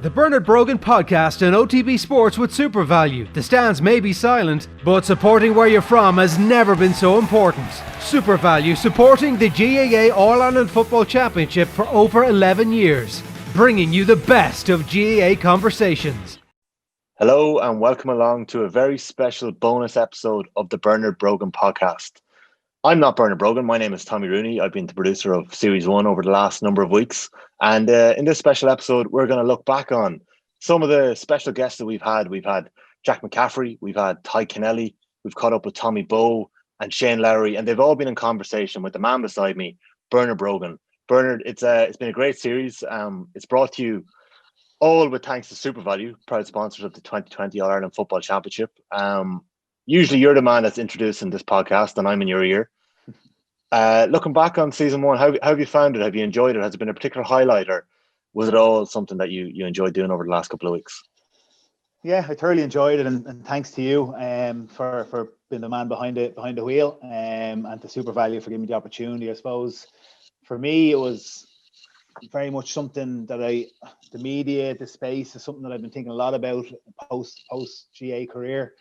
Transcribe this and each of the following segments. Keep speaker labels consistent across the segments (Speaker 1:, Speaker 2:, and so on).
Speaker 1: The Bernard Brogan Podcast and OTB Sports with SuperValu. The stands may be silent, but supporting where you're from has never been so important. SuperValu, supporting the GAA All-Ireland Football Championship for over 11 years. Bringing you the best of GAA conversations.
Speaker 2: Hello and welcome along to a very special bonus episode of the Bernard Brogan Podcast. I'm not Bernard Brogan, my name is Tommy Rooney. I've been the producer of Series 1 over the last number of weeks. And in this special episode, we're going to look back on some of the special guests that we've had. We've had Jack McCaffrey, we've had Tadhg Kennelly, we've caught up with Tommy Bowe and Shane Lowry, and they've all been in conversation with the man beside me, Bernard Brogan. Bernard, it's been a great series. It's brought to you all with thanks to SuperValu, proud sponsors of the 2020 All-Ireland Football Championship. Usually you're the man that's introducing this podcast and I'm in your ear. Looking back on season 1, how have you found it? Have you enjoyed it? Has it been a particular highlight, or was it all something that you enjoyed doing over the last couple of weeks?
Speaker 3: Yeah, I thoroughly enjoyed it, and thanks to you for being the man behind the wheel, and to SuperValu for giving me the opportunity. I suppose for me it was very much something that the media, the space is something that I've been thinking a lot about post GA career,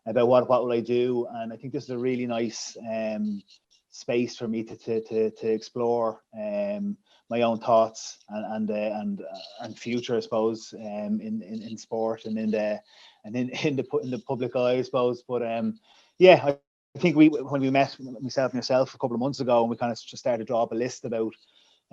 Speaker 3: about what will I do, and I think this is a really nice space for me to explore my own thoughts and future, I suppose, in sport and in the public eye, I suppose. But yeah, I think when we met, myself and yourself, a couple of months ago, and we kind of just started to draw up a list about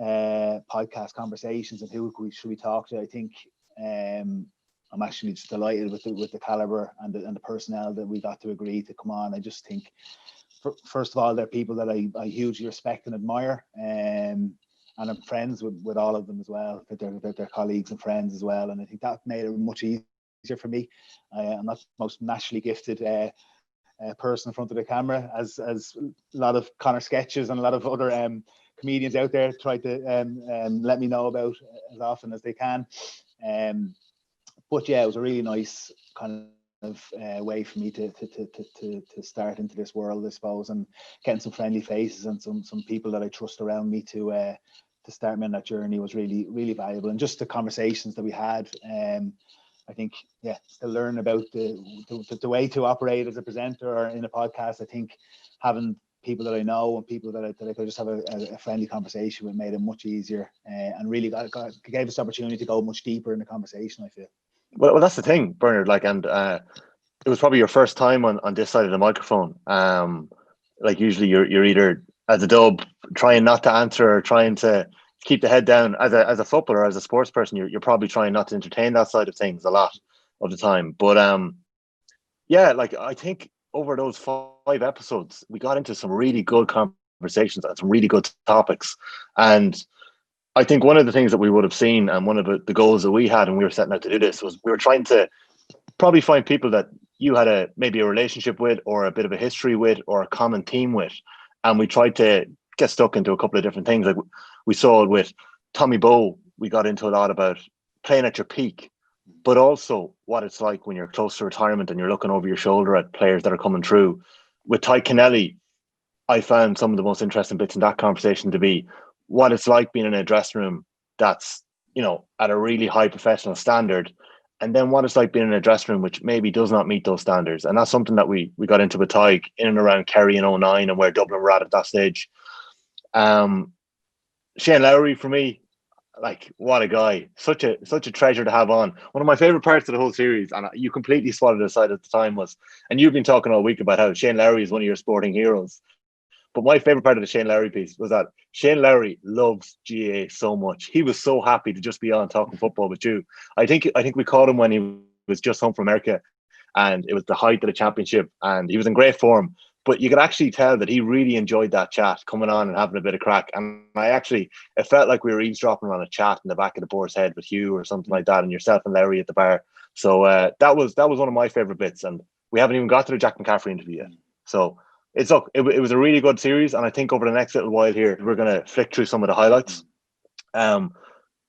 Speaker 3: podcast conversations and who should we talk to. I think I'm actually just delighted with the caliber and the personnel that we got to agree to come on. I just think, first of all, they're people that I hugely respect and admire, and I'm friends with all of them as well. They're colleagues and friends as well, and I think that made it much easier for me. I'm not the most naturally gifted person in front of the camera, as a lot of Connor sketches and a lot of other comedians out there try to let me know about as often as they can. But yeah, it was a really nice kind of way for me to start into this world, I suppose, and getting some friendly faces and some people that I trust around me to start me on that journey was really, really valuable. And just the conversations that we had, I think, yeah, to learn about the way to operate as a presenter or in a podcast. I think having people that I know and people that I could just have a friendly conversation with made it much easier, and really gave us the opportunity to go much deeper in the conversation, I feel.
Speaker 2: Well, that's the thing, Bernard. It was probably your first time on this side of the microphone. Usually you're either as a dub trying not to answer or trying to keep the head down. As a footballer, as a sports person, you're probably trying not to entertain that side of things a lot of the time. But I think over those 5 episodes, we got into some really good conversations and some really good topics. And I think one of the things that we would have seen, and one of the goals that we had when we were setting out to do this, was we were trying to probably find people that you had maybe a relationship with, or a bit of a history with, or a common theme with. And we tried to get stuck into a couple of different things. Like we saw it with Tommy Bowe. We got into a lot about playing at your peak, but also what it's like when you're close to retirement and you're looking over your shoulder at players that are coming through. With Tadhg Kennelly, I found some of the most interesting bits in that conversation to be what it's like being in a dressing room that's, at a really high professional standard, and then what it's like being in a dressing room which maybe does not meet those standards. And that's something that we got into with Tadhg in and around Kerry in 2009 and where Dublin were at that stage. Shane Lowry, for me, what a guy, such a treasure to have on. One of my favorite parts of the whole series, and you completely swallowed it aside at the time, was, and you've been talking all week about how Shane Lowry is one of your sporting heroes. But my favorite part of the Shane Lowry piece was that Shane Lowry loves GAA so much. He was so happy to just be on talking football with you. I think we caught him when he was just home from America, and it was the height of the championship, and he was in great form. But you could actually tell that he really enjoyed that chat, coming on and having a bit of crack. And it felt like we were eavesdropping on a chat in the back of the Boar's Head with Hugh or something like that, and yourself and Lowry at the bar. So that was one of my favorite bits, and we haven't even got to the Jack McCaffrey interview yet. So it was a really good series, and I think over the next little while here, we're going to flick through some of the highlights.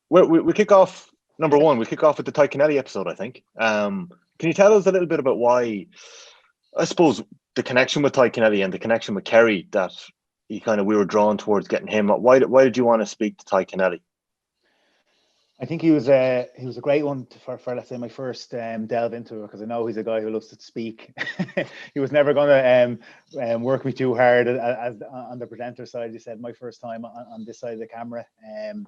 Speaker 2: We kick off, number 1, we kick off with the Tadhg Kennelly episode, I think. Can you tell us a little bit about why, I suppose, the connection with Tadhg Kennelly and the connection with Kerry, that we were drawn towards getting him? Why did you want to speak to Tadhg Kennelly?
Speaker 3: I think he was a great one for let's say my first delve into it, because I know he's a guy who loves to speak. He was never going to work me too hard as on the presenter side. You said my first time on this side of the camera, and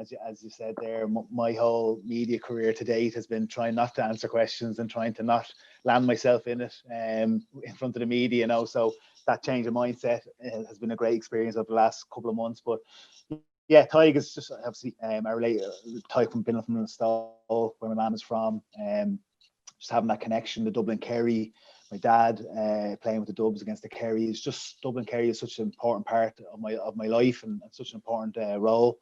Speaker 3: as you said there, my whole media career to date has been trying not to answer questions and trying to not land myself in it in front of the media. So that change of mindset has been a great experience over the last couple of months. But yeah, Tadhg is just obviously I relate Tadhg from being from Stall, where my mum is from, just having that connection to Dublin Kerry. My dad playing with the Dubs against the Kerrys. Just Dublin Kerry is such an important part of my life and such an important role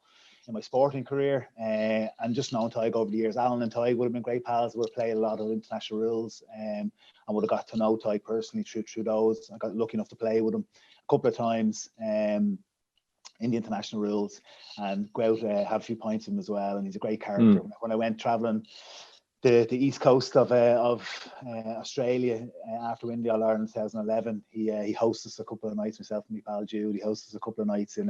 Speaker 3: in my sporting career. And just knowing Tadhg over the years, Alan and Tadhg would have been great pals. Would have played a lot of international rules, and would have got to know Tadhg personally through those. I got lucky enough to play with him a couple of times in the international rules, and go out have a few pints with him as well. And he's a great character. When I went travelling the east coast of Australia after winning the All Ireland 2011, he hosted us a couple of nights. Myself and my pal Jude, he hosted us a couple of nights in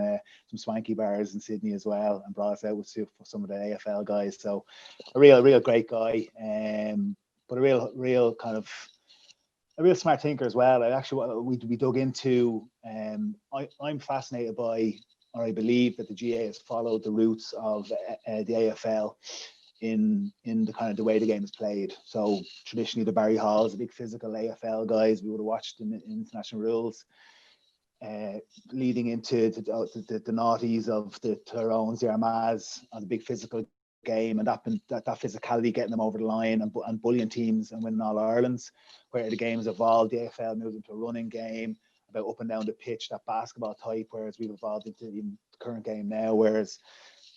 Speaker 3: some swanky bars in Sydney as well, and brought us out with some of the AFL guys. So a real great guy, but a real kind of a real smart thinker as well. I actually we dug into. I'm fascinated by, or I believe that the GAA has followed the roots of the AFL in the kind of the way the game is played. So traditionally the Barry Halls, the big physical AFL guys we would have watched in international rules, leading into the naughties of the Tyrones, the Armaghs, on the big physical game, and that physicality getting them over the line and bullying teams and winning All Irelands. Where the game has evolved, the AFL moves into a running game about up and down the pitch, that basketball type, whereas we've evolved into the current game now, whereas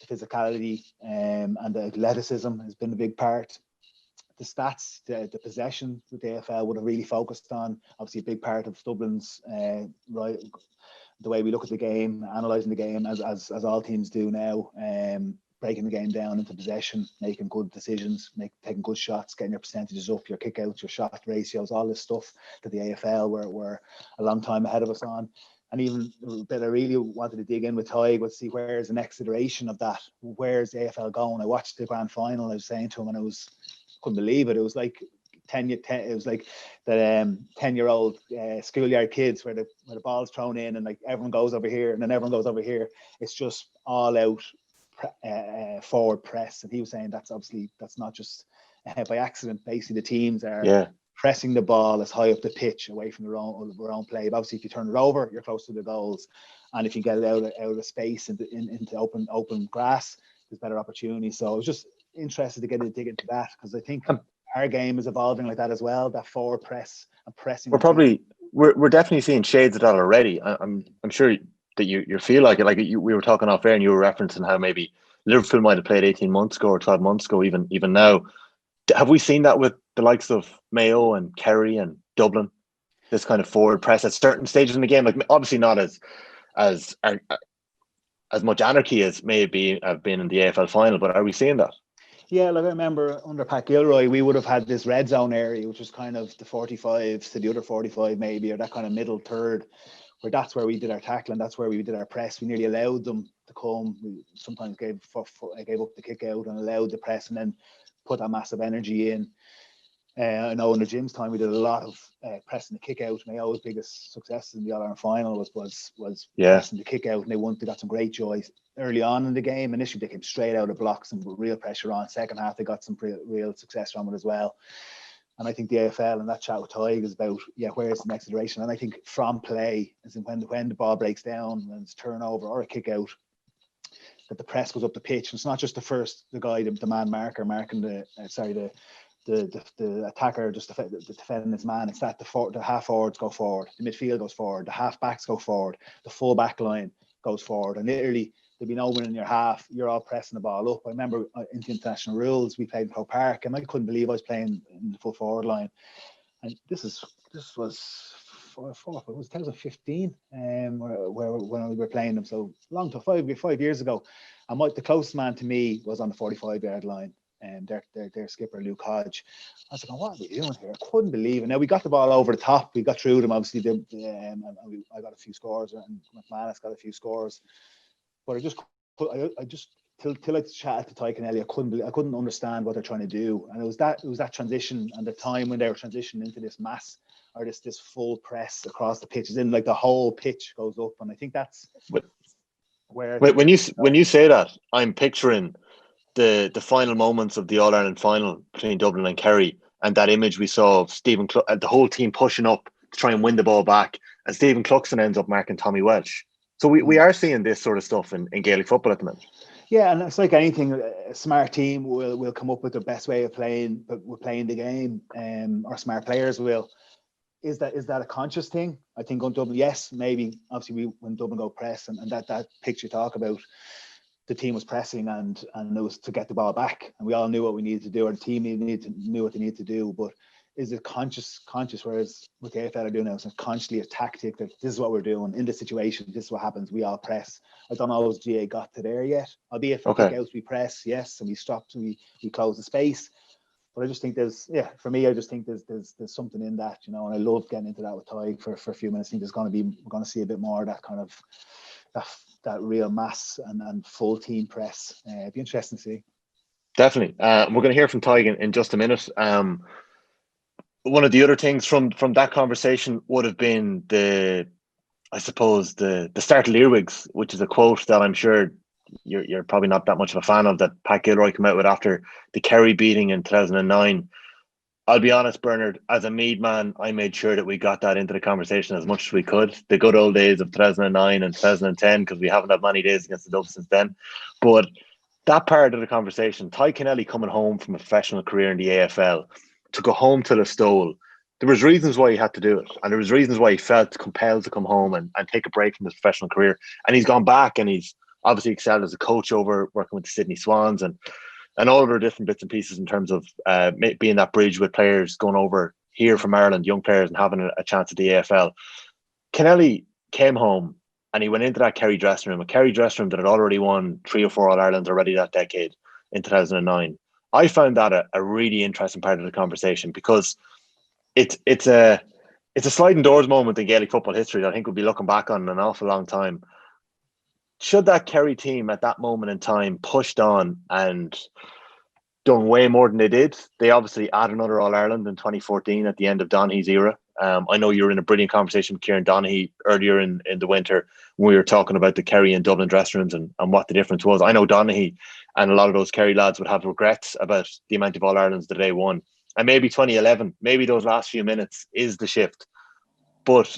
Speaker 3: the physicality and the athleticism has been a big part. The stats, the possession that the AFL would have really focused on, obviously a big part of Dublin's right, the way we look at the game, analysing the game as all teams do now, breaking the game down into possession, making good decisions, taking good shots, getting your percentages up, your kick outs, your shot ratios, all this stuff that the AFL were a long time ahead of us on. And even a bit I really wanted to dig in with Tadhg was see where's the next iteration of that. Where's the AFL going? I watched the grand final. I was saying to him, and couldn't believe it. It was like 10-year-old schoolyard kids where the ball's thrown in and like everyone goes over here and then everyone goes over here. It's just all out forward press. And he was saying that's not just by accident. Basically, the teams are pressing the ball as high up the pitch away from their own play. But obviously, if you turn it over, you're close to the goals, and if you get it out of space into open grass, there's better opportunities. So I was just interested to dig into that, because I think our game is evolving like that as well. That forward press and pressing.
Speaker 2: We're definitely seeing shades of that already. I'm sure that you feel like it. Like we were talking off air, and you were referencing how maybe Liverpool might have played 18 months ago or 12 months ago, even now. Have we seen that with the likes of Mayo and Kerry and Dublin? This kind of forward press at certain stages in the game, like obviously not as much anarchy as maybe have been in the AFL final, but are we seeing that?
Speaker 3: Yeah, like I remember under Pat Gilroy, we would have had this red zone area, which was kind of the 45s to the other 45 maybe, or that kind of middle third, where that's where we did our tackling, that's where we did our press. We nearly allowed them to come. We sometimes gave up the kick out and allowed the press, and then put that massive energy in. I know in the Jim's time we did a lot of pressing the kick out. Mayo's biggest success in the All-Ireland final was pressing the kick out, and they got some great joy early on in the game. Initially they came straight out of blocks and put real pressure on. Second half they got some real success from it as well. And I think the AFL and that chat with Tadhg is about where's the next iteration. And I think from play, as in when the ball breaks down, when it's turnover or a kick out, that the press goes up the pitch. And it's not just the man marker marking the attacker just defending his man. It's that the half forwards go forward, the midfield goes forward, the half backs go forward, the full back line goes forward, and literally there'll be no one in your half. You're all pressing the ball up. I remember in the international rules we played in Croke Park, and I couldn't believe I was playing in the full forward line. And this was 2015, when we were playing them. So long to 5 years ago. And the closest man to me was on the 45-yard line, and their skipper Luke Hodge. I was like, what are we doing here? I couldn't believe it. Now we got the ball over the top. We got through them. Obviously, I got a few scores, and McManus got a few scores. But I just till I chatted to Tadhg Kennelly, I couldn't understand what they're trying to do. And it was that transition and the time when they were transitioning into this mass or this full press across the pitch, in like the whole pitch goes up. And I think that's where
Speaker 2: when you say that, I'm picturing the final moments of the All-Ireland final between Dublin and Kerry, and that image we saw of Stephen the whole team pushing up to try and win the ball back, and Stephen Cluxton ends up marking Tommy Welsh. So we are seeing this sort of stuff in Gaelic football at the minute.
Speaker 3: Yeah, and it's like anything, a smart team will come up with the best way of playing the game, or smart players will. Is that a conscious thing? I think on Dublin, yes, maybe. Obviously, when Dublin go press, and that picture talk about the team was pressing and it was to get the ball back, and we all knew what we needed to do, or the team knew what they needed to do. But is it conscious? Whereas what the AFL are doing now, it's consciously a tactic that this is what we're doing in this situation. This is what happens. We all press. I don't know if GA got to there yet. Albeit for kick-outs, we press, yes, and we stopped, and we close the space. But I just think there's something in that, you know, and I love getting into that with Tadhg for a few minutes. I think we're going to see a bit more of that kind of that real mass and full team press. It'd be interesting to see. Definitely.
Speaker 2: We're going to hear from Tadhg in just a minute. One of the other things from that conversation would have been the start of Learwigs, which is a quote that I'm sure you're probably not that much of a fan of, that Pat Gilroy came out with after the Kerry beating in 2009. I'll be honest, Bernard, as a Meath man, I made sure that we got that into the conversation as much as we could. The good old days of 2009 and 2010, because we haven't had many days against the Dubs since then. But that part of the conversation, Tadhg Kennelly coming home from a professional career in the AFL, to go home to Listowel, there was reasons why he had to do it, and there was reasons why he felt compelled to come home and take a break from his professional career. And he's gone back, and he's obviously excelled as a coach over working with the Sydney Swans and all of their different bits and pieces in terms of being that bridge with players going over here from Ireland, young players, and having a chance at the AFL. Kennelly came home and he went into that Kerry dressing room, that had already won 3 or 4 All-Irelands already that decade in 2009. I found that a really interesting part of the conversation, because it's a sliding doors moment in Gaelic football history that I think we'll be looking back on an awful long time. Should that Kerry team at that moment in time pushed on and done way more than they did? They obviously added another All-Ireland in 2014 at the end of Donaghy's era. I know you were in a brilliant conversation with Kieran Donaghy earlier in the winter when we were talking about the Kerry and Dublin dressing rooms and what the difference was. I know Donaghy and a lot of those Kerry lads would have regrets about the amount of All-Irelands that they won. And maybe 2011, maybe those last few minutes is the shift. But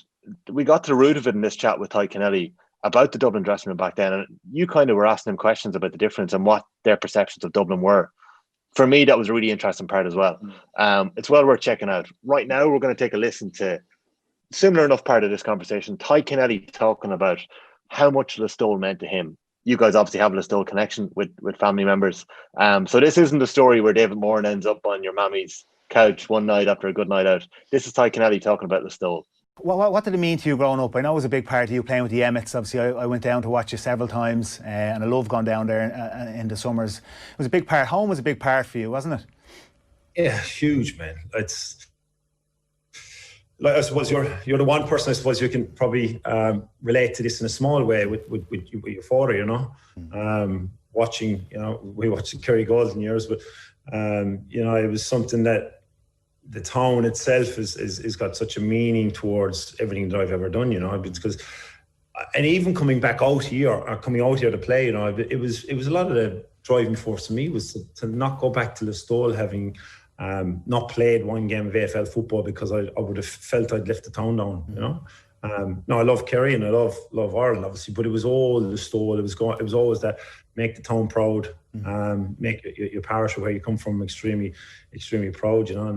Speaker 2: we got to the root of it in this chat with Tadhg Kennelly about the Dublin dressing room back then. And you kind of were asking them questions about the difference and what their perceptions of Dublin were. For me, that was a really interesting part as well. It's well worth checking out. Right now, we're going to take a listen to similar enough part of this conversation. Tadhg Kennelly talking about how much Listowel meant to him. You guys obviously have a Listowel connection with family members. So this isn't the story where David Moran ends up on your mammy's couch one night after a good night out. This is Tadhg Kennelly talking about Listowel.
Speaker 4: What did it mean to you growing up? I know it was a big part of you playing with the Emmets. Obviously, I went down to watch you several times, and I love going down there in the summers. It was a big part. Home was a big part for you, wasn't it?
Speaker 5: Yeah, huge, man. It's like, I suppose you're the one person I suppose you can probably relate to this in a small way with your father. You know, watching. You know, we watched the Kerry Golden years, but you know, it was something that the town itself is got such a meaning towards everything that I've ever done, you know, because, and even coming back out here or coming out here to play, you know, it was a lot of the driving force for me was to not go back to Listowel having not played one game of AFL football, because I would have felt I'd left the town down, you know. No, I love Kerry and I love Ireland, obviously, but it was all Listowel. It was always that make the town proud, make your parish or where you come from extremely, extremely proud, you know.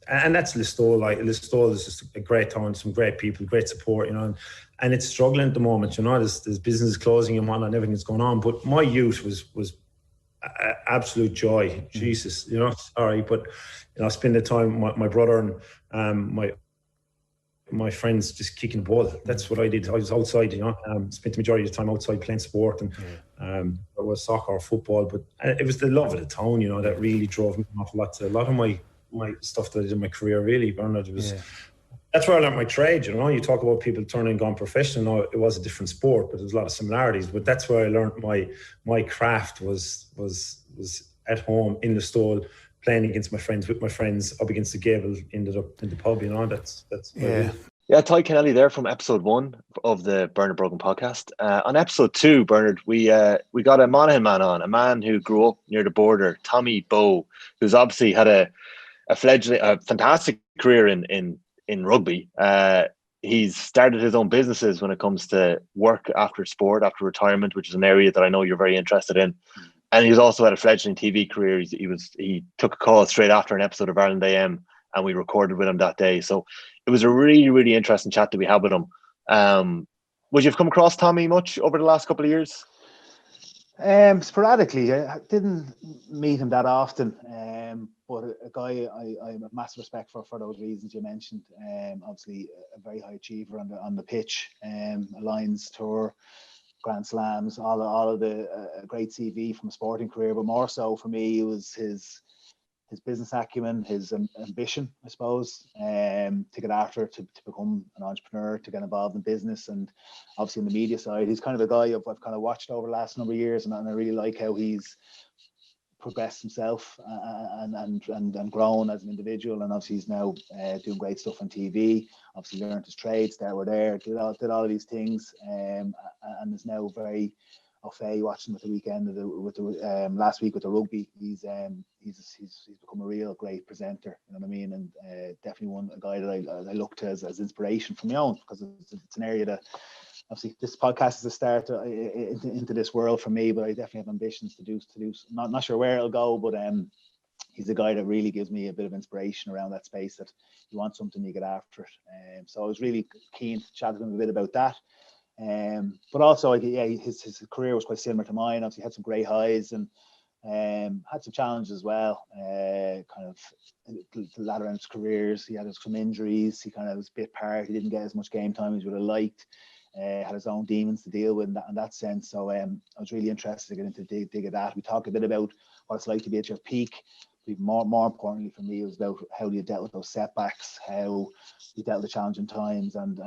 Speaker 5: And that's Listowel. Like Listowel is just a great town, some great people, great support, you know. And it's struggling at the moment, you know. There's business closing and whatnot, and everything's going on. But my youth was absolute joy. Jesus, you know. Sorry, but you know, I spend the time my brother and my friends just kicking the ball. That's what I did. I was outside, you know, spent the majority of the time outside playing sport, and it was soccer or football, but it was the love of the town, you know, that really drove me an awful lot. A lot of my stuff that I did in my career, really, Bernard, was that's where I learned my trade. You talk about people turning and going professional. No, it was a different sport, but there's a lot of similarities. But that's where I learned my craft was at home in the stall, playing against my friends, with my friends up against the gable in the pub. That's
Speaker 2: yeah. Yeah, Tadhg Kennelly there from episode 1 of the Bernard Brogan podcast. On episode 2, Bernard, we got a Monaghan man on, a man who grew up near the border, Tommy Bowe, who's obviously had a fantastic career in rugby. He's started his own businesses when it comes to work after sport, after retirement, which is an area that I know you're very interested in. And he's also had a fledgling TV career. He took a call straight after an episode of Ireland AM, and we recorded with him that day. So it was a really, really interesting chat that we had with him. Would you have come across Tommy much over the last couple of years?
Speaker 3: Sporadically. I didn't meet him that often, but a guy I have massive respect for those reasons you mentioned. Obviously a very high achiever on the pitch, Alliance Tour, Grand Slams, all of the great CV from a sporting career, but more so for me it was his business acumen, his ambition, I suppose, to get after, to become an entrepreneur, to get involved in business, and obviously in the media side. He's kind of a guy I've kind of watched over the last number of years, and I really like how he's progressed himself and grown as an individual. And obviously he's now doing great stuff on TV. Obviously learned his trades, did all of these things, and is now very au fait watching with the weekend with the last week with the rugby. He's become a real great presenter, you know what I mean, and definitely a guy that I look to as inspiration for my own, because it's an area that obviously this podcast is a start into this world for me, but I definitely have ambitions to do. Not sure where it'll go, but he's a guy that really gives me a bit of inspiration around that space, that you want something, you get after it. So I was really keen to chat with him a bit about that. But also, his career was quite similar to mine. Obviously, he had some great highs and had some challenges as well. Kind of the latter end of his careers, he had some injuries. He kind of was a bit apart. He didn't get as much game time as he would have liked. Had his own demons to deal with in that sense. So I was really interested to get into dig at that. We talked a bit about what it's like to be at your peak. More importantly for me, it was about how you dealt with those setbacks, how you dealt with challenging times, and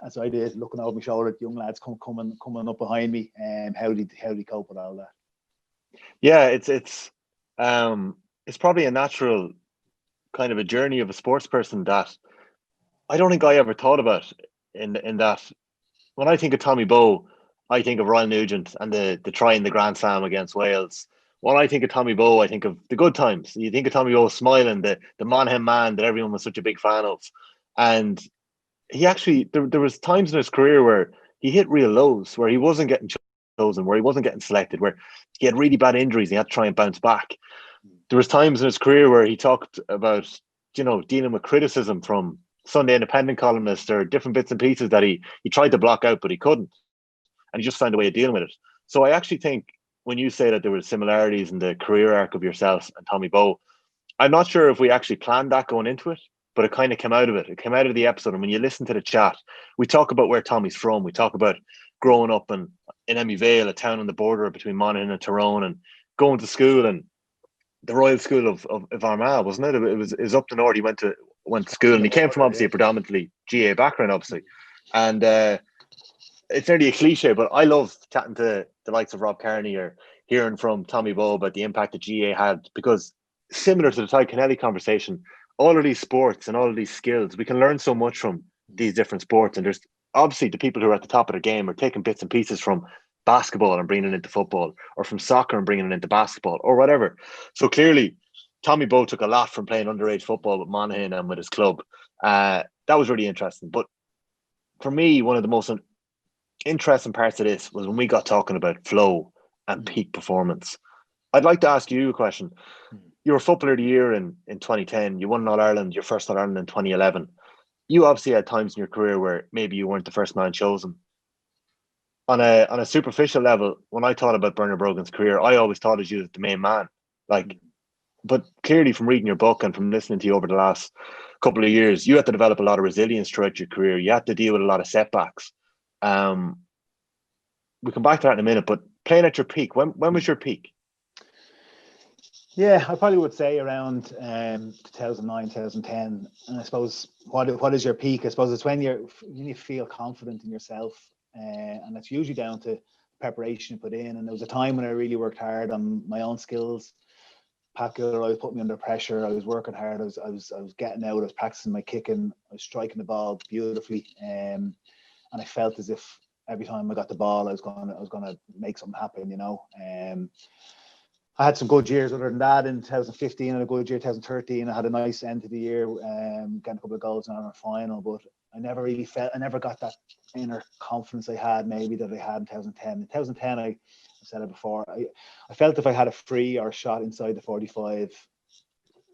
Speaker 3: as I did, looking over my shoulder at young lads coming up behind me, and how did he cope with all that?
Speaker 2: Yeah, it's probably a natural kind of a journey of a sports person that I don't think I ever thought about. In that, when I think of Tommy Bowe, I think of Royal Nugent and the try in the Grand Slam against Wales. When I think of Tommy Bowe, I think of the good times. You think of Tommy Bowe smiling, the Monaghan man that everyone was such a big fan of. And he actually, there was times in his career where he hit real lows, where he wasn't getting chosen, where he wasn't getting selected, where he had really bad injuries and he had to try and bounce back. There was times in his career where he talked about, dealing with criticism from Sunday Independent columnists or different bits and pieces that he tried to block out, but he couldn't. And he just found a way of dealing with it. So I actually think, when you say that there were similarities in the career arc of yourself and Tommy Bowe, I'm not sure if we actually planned that going into it, but it kind of came out of it. It came out of the episode. And when you listen to the chat, we talk about where Tommy's from. We talk about growing up in Emmy Vale, a town on the border between Monaghan and Tyrone, and going to school and the Royal School of Armagh, wasn't it? It was up the north. He went to school, and he came from obviously a predominantly GAA background, obviously. And it's nearly a cliche, but I love chatting to the likes of Rob Kearney or hearing from Tommy Bowe about the impact that GAA had, because similar to the Tadhg Kennelly conversation, all of these sports and all of these skills, we can learn so much from these different sports. And there's obviously the people who are at the top of the game are taking bits and pieces from basketball and bringing it into football, or from soccer and bringing it into basketball, or whatever. So clearly, Tommy Bowe took a lot from playing underage football with Monaghan and with his club. That was really interesting. But for me, one of the most interesting parts of this was when we got talking about flow and peak performance. I'd like to ask you a question. You were Footballer of the Year in 2010. You won an All-Ireland, your first All-Ireland in 2011. You obviously had times in your career where maybe you weren't the first man chosen. On a superficial level, when I thought about Bernard Brogan's career, I always thought of you as the main man. But clearly from reading your book and from listening to you over the last couple of years, you had to develop a lot of resilience throughout your career. You had to deal with a lot of setbacks. We'll come back to that in a minute, but playing at your peak, when was your peak?
Speaker 3: Yeah, I probably would say around 2009, 2010. And I suppose what is your peak? I suppose it's when you feel confident in yourself, and that's usually down to preparation you put in. And there was a time when I really worked hard on my own skills. Pat Gilroy put me under pressure. I was working hard. I was getting out. I was practicing my kicking. I was striking the ball beautifully, and I felt as if every time I got the ball, I was gonna make something happen. I had some good years other than that in 2015 and a good year 2013. I had a nice end to the year, getting a couple of goals in our final, but I never got that inner confidence I had maybe that I had in 2010. In 2010, I said it before, I felt if I had a free or a shot inside the 45,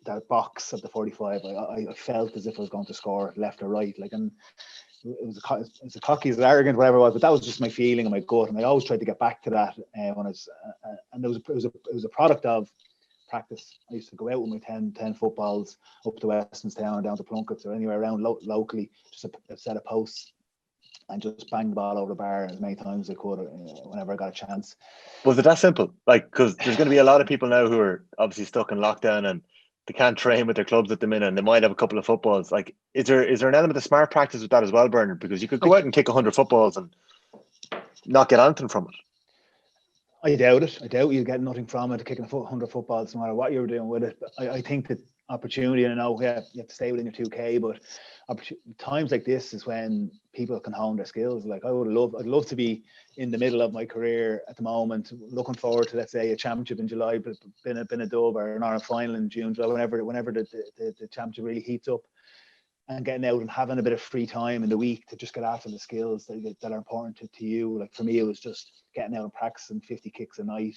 Speaker 3: that box of the 45, I felt as if I was going to score left or right. And it was as cocky, as arrogant, whatever it was, but that was just my feeling and my gut, and I always tried to get back to that when I was, and it was a product of practice. I used to go out with my 10 footballs up to Westonstown or down to Plunkett's or anywhere around locally, just a set of posts, and just bang the ball over the bar as many times as I could whenever I got a chance.
Speaker 2: Was it that simple? Because there's going to be a lot of people now who are obviously stuck in lockdown and they can't train with their clubs at the minute, and they might have a couple of footballs. Is there an element of smart practice with that as well, Bernard? Because you could go out and kick 100 footballs and not get anything from it.
Speaker 3: I doubt it. I doubt you get nothing from it, kicking 100 footballs, no matter what you're doing with it. I think that opportunity, and I know you have to stay within your 2K, but times like this is when people can hone their skills. I'd love to be in the middle of my career at the moment, looking forward to, let's say, a championship in July, but been a dub, or an Ireland final in June, whenever the championship really heats up, and getting out and having a bit of free time in the week to just get after the skills that are important to you. For me, it was just getting out and practicing 50 kicks a night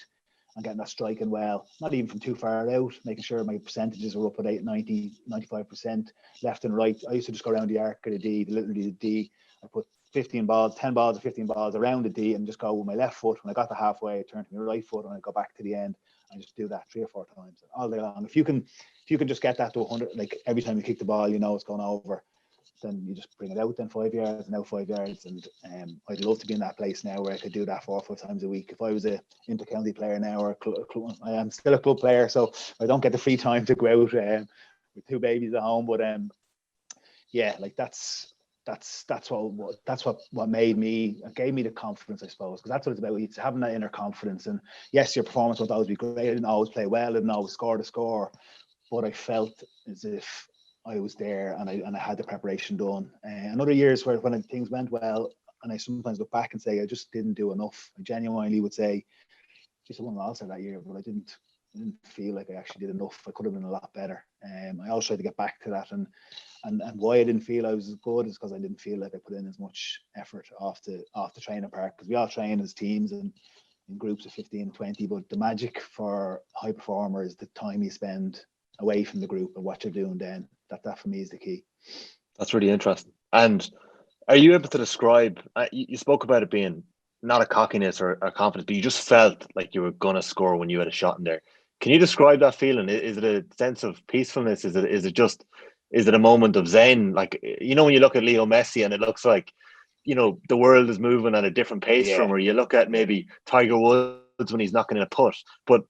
Speaker 3: and getting that striking well, not even from too far out, making sure my percentages were up at 90, 95% left and right. I used to just go around the arc of the D, literally the D. I put 10 balls or 15 balls around the D and just go with my left foot. When I got to halfway, I turned to my right foot and I go back to the end. I just do that 3 or 4 times all day long. If you can just get that to 100, every time you kick the ball, it's going over, then you just bring it out then 5 yards and out 5 yards. And I'd love to be in that place now where I could do that 4 or 5 times a week. If I was a inter-county player now, or I am still a club player, so I don't get the free time to go out with 2 babies at home. But that's what gave me the confidence, I suppose, because that's what it's about. It's having that inner confidence. And yes, your performance won't always be great. I didn't always play well. I didn't always score the score, but I felt as if I was there and I had the preparation done. And other years when things went well, and I sometimes look back and say I just didn't do enough. I genuinely would say, just I won an All-Star that year, but I didn't feel like I actually did enough. I could have been a lot better. I always tried to get back to that, and why I didn't feel I was as good is because I didn't feel like I put in as much effort off the training park, because we all train as teams and in groups of 15 and 20, but the magic for a high performer is the time you spend away from the group and what you're doing then. That for me is the key.
Speaker 2: That's really interesting. And are you able to describe, you spoke about it being not a cockiness or a confidence, but you just felt like you were going to score when you had a shot in there. Can you describe that feeling? Is it a sense of peacefulness? Is it a moment of zen? When you look at Leo Messi and it looks like, the world is moving at a different pace from, or you look at maybe Tiger Woods when he's knocking in a putt. But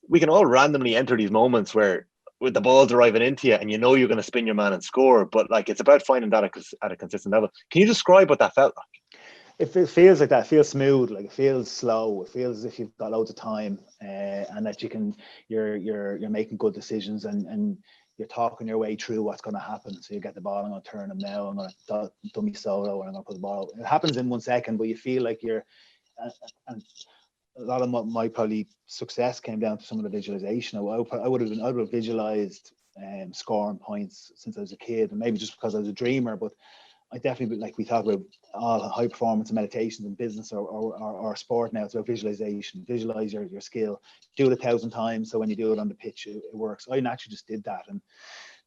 Speaker 2: we can all randomly enter these moments where with the balls arriving into you and you're going to spin your man and score, but it's about finding that at a consistent level. Can you describe what that felt like?
Speaker 3: It feels like that. It feels smooth. It feels slow. It feels as if you've got loads of time, and that you're making good decisions, and you're talking your way through what's going to happen. So you get the ball, I'm going to turn them now, I'm going to dummy solo, and I'm going to put the ball. It happens in 1 second, but you feel like you're. And a lot of my probably success came down to some of the visualization. I would have visualized scoring points since I was a kid, and maybe just because I was a dreamer, but I definitely, like we talk about all high performance and meditations in business or sport now, it's about visualization. Visualize your skill, do it 1,000 times, so when you do it on the pitch, it works. I naturally just did that, and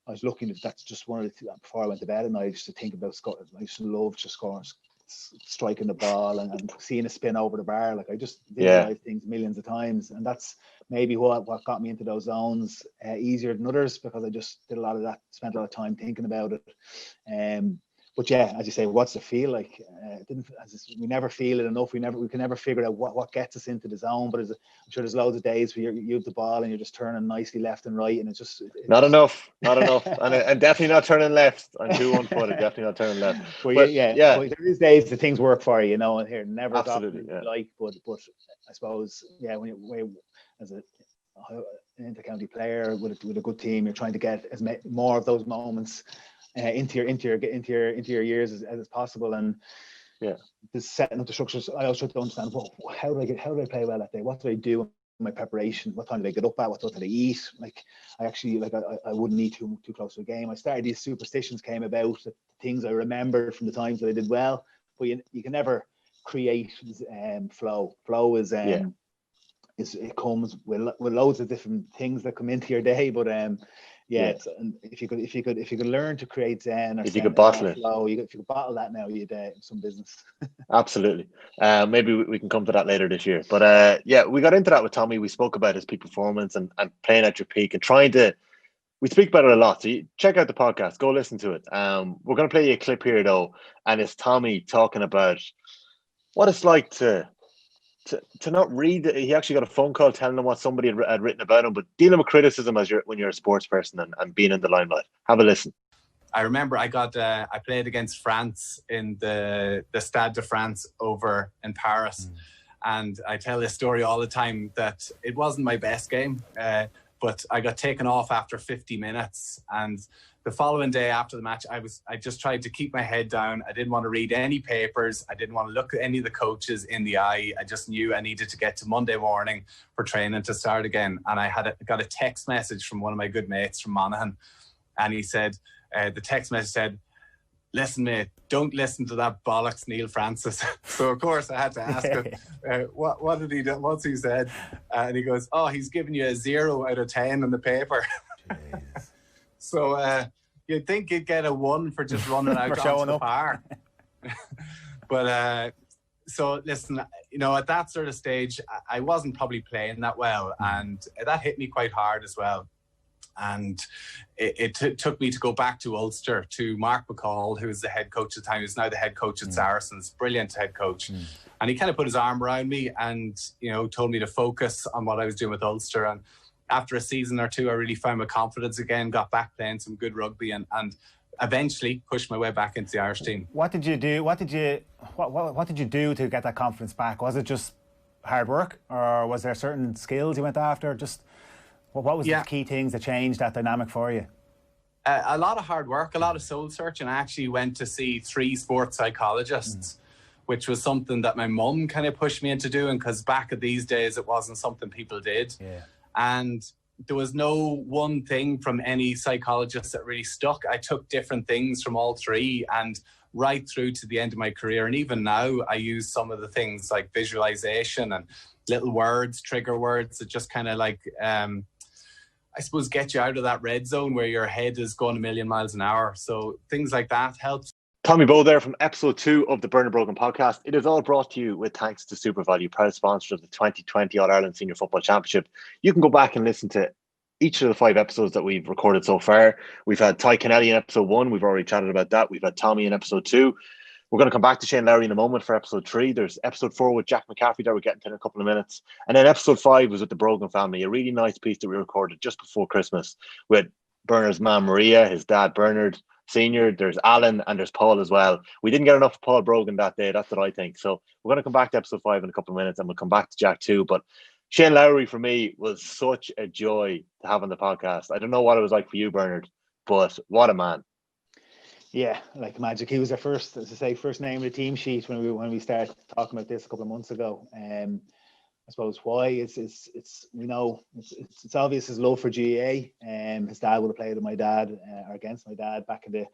Speaker 3: I was looking at that's just one of the things before I went to bed, and I used to think about scoring. I used to love just scoring, striking the ball and seeing a spin over the bar. I just visualize things millions of times, and that's maybe what got me into those zones easier than others, because I just did a lot of that, spent a lot of time thinking about it. But yeah, as you say, what's the feel like? We never feel it enough. We can never figure out what gets us into the zone. But I'm sure there's loads of days where you have the ball and you're just turning nicely left and right, and it's
Speaker 2: not enough, and definitely not turning left. I'm too one-footed, definitely not turning left.
Speaker 3: But
Speaker 2: but
Speaker 3: yeah, but there is days that things work for you, and here never
Speaker 2: absolutely,
Speaker 3: but I suppose when you as an inter-county player with a good team, you're trying to get more of those moments into your years as possible, and just setting up the structures. I also try to understand how do I play well that day? What do I do in my preparation? What time do I get up at? What do I eat? Like I actually I wouldn't eat too close to a game. I started, these superstitions came about, the things I remembered from the times that I did well, but you can never create flow. Flow is it comes with loads of different things that come into your day, but if you could learn to create zen, or
Speaker 2: if you could bottle it,
Speaker 3: flow, if you could bottle that now, you'd some business.
Speaker 2: Absolutely. Maybe we can come to that later this year. But we got into that with Tommy. We spoke about his peak performance and playing at your peak and we speak about it a lot. So you check out the podcast, go listen to it. We're going to play you a clip here though, and it's Tommy talking about what it's like to not read. He actually got a phone call telling him what somebody had written about him, but dealing with criticism when you're a sports person and being in the limelight. Have a listen.
Speaker 6: I remember I played against France in the Stade de France over in Paris. And I tell this story all the time that it wasn't my best game, but I got taken off after 50 minutes. And the following day after the match, I just tried to keep my head down. I didn't want to read any papers. I didn't want to look at any of the coaches in the eye. I just knew I needed to get to Monday morning for training to start again. And I got a text message from one of my good mates from Monaghan. And he said, the text message said, "Listen, mate, don't listen to that bollocks Neil Francis." So, of course, I had to ask him, what did he do? What's he said? And he goes, "Oh, he's giving you a 0 out of 10 on the paper." So you'd think you'd get a 1 for just running out onto the park. But so listen, at that sort of stage, I wasn't probably playing that well, and that hit me quite hard as well. And it took me to go back to Ulster, to Mark McCall, who was the head coach at the time, who's now the head coach at Saracens, brilliant head coach. And he kind of put his arm around me and, told me to focus on what I was doing with Ulster. And after a season or two, I really found my confidence again, got back playing some good rugby and eventually pushed my way back into the Irish team.
Speaker 4: What did you do? What did you do to get that confidence back? Was it just hard work, or was there certain skills you went after? Just what was the key things that changed that dynamic for you?
Speaker 6: A lot of hard work, a lot of soul searching. I actually went to see 3 sports psychologists, which was something that my mum kind of pushed me into doing, because back in these days, it wasn't something people did. Yeah. And there was no one thing from any psychologist that really stuck. I took different things from all 3, and right through to the end of my career. And even now, I use some of the things like visualization and little words, trigger words that just kind of like, I suppose, get you out of that red zone where your head is going a million miles an hour. So things like that helps.
Speaker 2: Tommy Bowe there from episode 2 of the Bernard Brogan Podcast. It is all brought to you with thanks to SuperValu, proud sponsor of the 2020 All-Ireland Senior Football Championship. You can go back and listen to each of the 5 episodes that we've recorded so far. We've had Tadhg Kennelly in episode 1. We've already chatted about that. We've had Tommy in episode 2. We're going to come back to Shane Lowry in a moment for episode 3. There's episode 4 with Jack McCaffrey that we're getting to in a couple of minutes. And then episode 5 was with the Brogan family, a really nice piece that we recorded just before Christmas with Bernard's mum, Maria, his dad, Bernard Senior. There's Alan and there's Paul as well. We didn't get enough of Paul Brogan that day. That's what I think. So we're going to come back to episode 5 in a couple of minutes, and we'll come back to Jack too. But Shane Lowry for me was such a joy to have on the podcast. I don't know what it was like for you, Bernard, but what a man.
Speaker 3: Yeah, like magic. He was our first name in the team sheet when we started talking about this a couple of months ago. I suppose why it's obvious his love for GAA. His dad would have played with my dad or against my dad back in the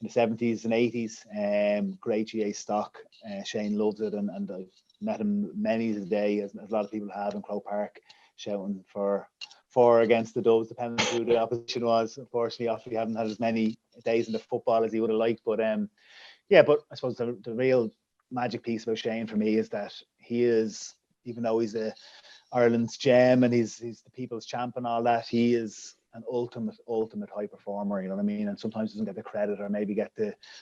Speaker 3: 70s and 80s. Great GAA stock. Shane loves it, and I've met him many a day, as a lot of people have in Croke Park, shouting for against the Dubs, depending on who the opposition was. Unfortunately, we haven't had as many days in the football as he would have liked. But but I suppose the real magic piece about Shane for me is that he is, even though he's Ireland's gem and he's the people's champ and all that, he is an ultimate high performer, you know what I mean? And sometimes doesn't get the credit, or maybe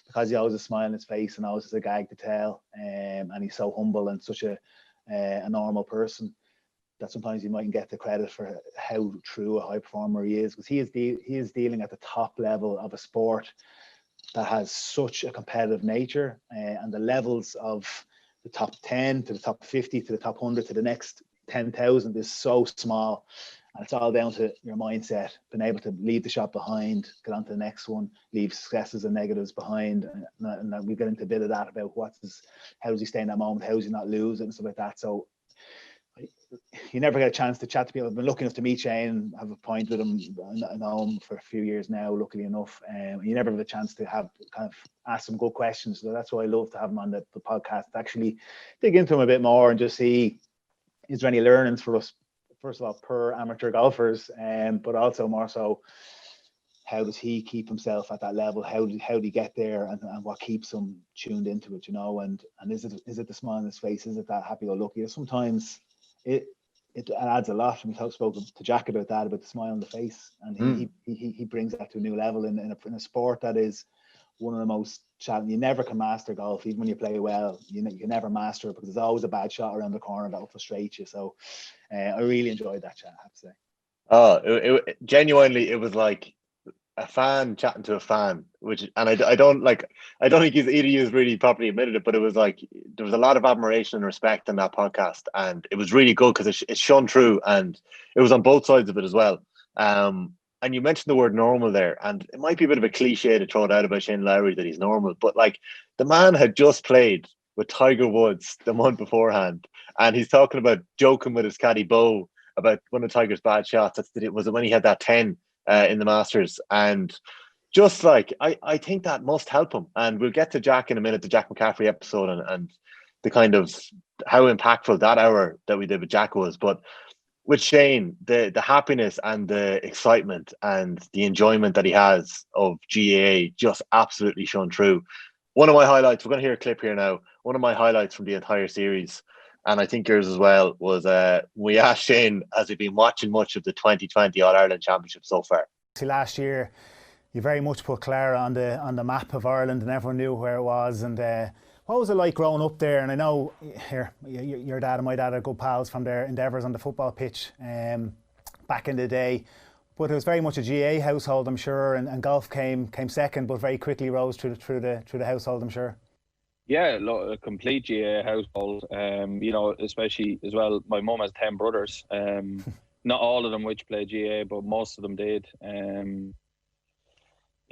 Speaker 3: because he always has a smile on his face and always has a gag to tell, and he's so humble and such a normal person, that sometimes he mightn't get the credit for how true a high performer he is, because he is dealing at the top level of a sport that has such a competitive nature, and the levels of the top 10 to the top 50 to the top 100 to the next 10,000 is so small. And it's all down to your mindset, being able to leave the shot behind, get on to the next one, leave successes and negatives behind. And we get into a bit of that about how does he stay in that moment, how does he not lose it and stuff like that. So you never get a chance to chat to people. I've been lucky enough to meet Shane, have a pint with him. I know him for a few years now, luckily enough. You never have a chance to have kind of ask some good questions. So that's why I love to have him on the podcast, to actually dig into him a bit more and just see, is there any learnings for us, first of all, per amateur golfers, but also more so, how does he keep himself at that level? How did he get there, and what keeps him tuned into it, you know? And is it the smile on his face? Is it that happy-go-lucky? Sometimes it adds a lot. And we spoke to Jack about that, about the smile on the face, and he brings that to a new level in a sport that is one of the most challenging. You never can master golf, even when you play well. You can never master it, because there's always a bad shot around the corner that will frustrate you. So I really enjoyed that chat, I have to say.
Speaker 2: Oh, it genuinely, it was like a fan chatting to a fan, and I don't think either of you really properly admitted it, but it was like there was a lot of admiration and respect in that podcast, and it was really good because it shone through, and it was on both sides of it as well. And you mentioned the word normal there, and it might be a bit of a cliche to throw it out about Shane Lowry that he's normal, but like, the man had just played with Tiger Woods the month beforehand, and he's talking about joking with his caddy Bowe about one of Tiger's bad shots. It was when he had that 10 in the Masters, and just like, I think that must help him. And we'll get to Jack in a minute, the Jack McCaffrey episode, and the kind of how impactful that hour that we did with Jack was. But with Shane, the happiness and the excitement and the enjoyment that he has of GAA just absolutely shone through. One of my highlights, we're going to hear a clip here now, one of my highlights from the entire series, and I think yours as well, was we asked Shane, has he been watching much of the 2020 All-Ireland Championship so far?
Speaker 4: Last year, you very much put Clara on the map of Ireland, and everyone knew where it was. And what was it like growing up there? And I know your dad and my dad are good pals from their endeavours on the football pitch back in the day. But it was very much a GAA household, I'm sure, and golf came second, but very quickly rose through the household, I'm sure.
Speaker 7: Yeah, a complete GAA household. Especially as well, my mum has 10 brothers. Not all of them which play GAA, but most of them did. And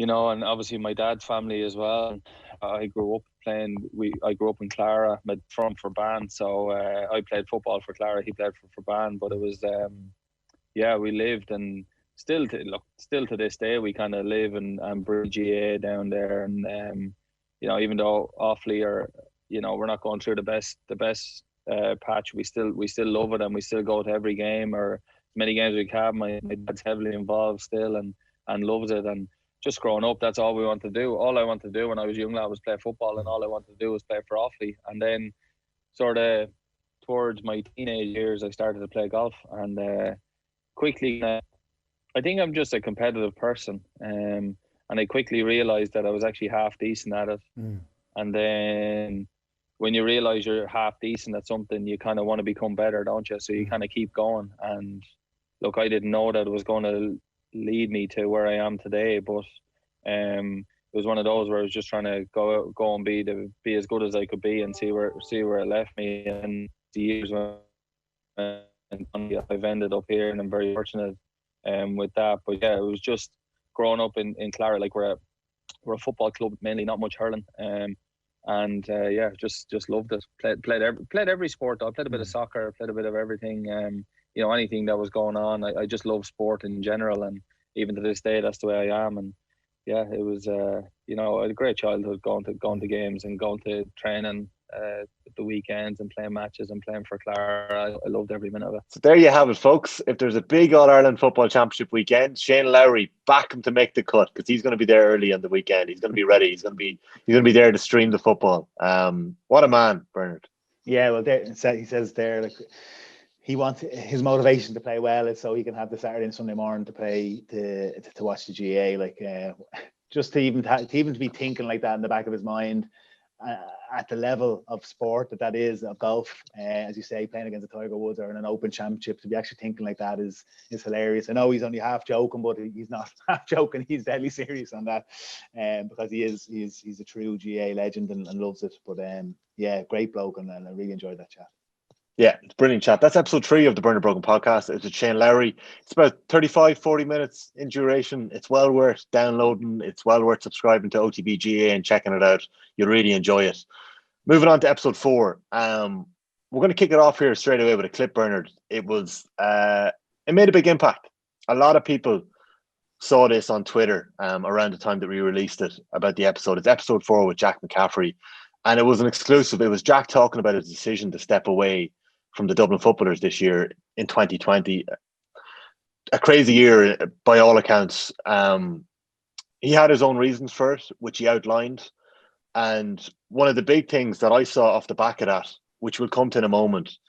Speaker 7: obviously my dad's family as well. I grew up I grew up in Clara, from Forban, so I played football for Clara, he played for Forban, but it was we lived, and still to this day we kind of live and breathe GAA down there. And even though awfully, or we're not going through the best patch, we still love it, and we still go to every game, or as many games we can. My dad's heavily involved still and loves it. And just growing up, that's all we want to do. All I wanted to do when I was young lad was play football, and all I wanted to do was play for Offaly. And then sort of towards my teenage years, I started to play golf, and quickly, I think I'm just a competitive person, and I quickly realised that I was actually half decent at it. And then when you realise you're half decent at something, you kind of want to become better, don't you? So you kind of keep going. And look, I didn't know that it was going to lead me to where I am today, but it was one of those where I was just trying to go and be as good as I could be, and see where it left me. And the years I've ended up here, and I'm very fortunate with that. But yeah, it was just growing up in Clara, like we're a football club mainly, not much hurling, just loved it. Played every sport though. I played a bit of soccer, played a bit of everything. Anything that was going on. I just love sport in general, and even to this day, that's the way I am. And yeah, it was I had a great childhood, going to games and going to training the weekends and playing matches and playing for Clara. I loved every minute of it.
Speaker 2: So there you have it, folks. If there's a big All-Ireland Football Championship weekend, Shane Lowry, back him to make the cut, because he's going to be there early on the weekend. He's going to be ready. He's going to be there to stream the football. What a man, Bernard.
Speaker 3: Yeah, well, he says there, like, he wants his motivation to play well is so he can have the Saturday and Sunday morning to play to watch the GAA. Like just to even to be thinking like that in the back of his mind at the level of sport that is of golf, as you say, playing against a Tiger Woods or in an Open Championship, to be actually thinking like that is hilarious. I know he's only half joking, but he's not half joking. He's deadly serious on that, because he's a true GAA legend and loves it. But yeah, great bloke, and I really enjoyed that chat.
Speaker 2: Yeah, it's a brilliant chat. That's episode 3 of the Bernard Brogan Podcast. It's with Shane Lowry. It's about 35-40 minutes in duration. It's well worth downloading. It's well worth subscribing to OTB GAA and checking it out. You'll really enjoy it. Moving on to episode 4. We're going to kick it off here straight away with a clip, Bernard. It made a big impact. A lot of people saw this on Twitter around the time that we released it about the episode. It's episode 4 with Jack McCaffrey. And it was an exclusive. It was Jack talking about his decision to step away from the Dublin footballers this year in 2020. A crazy year by all accounts. He had his own reasons for it, which he outlined. And one of the big things that I saw off the back of that, which we'll come to in a moment,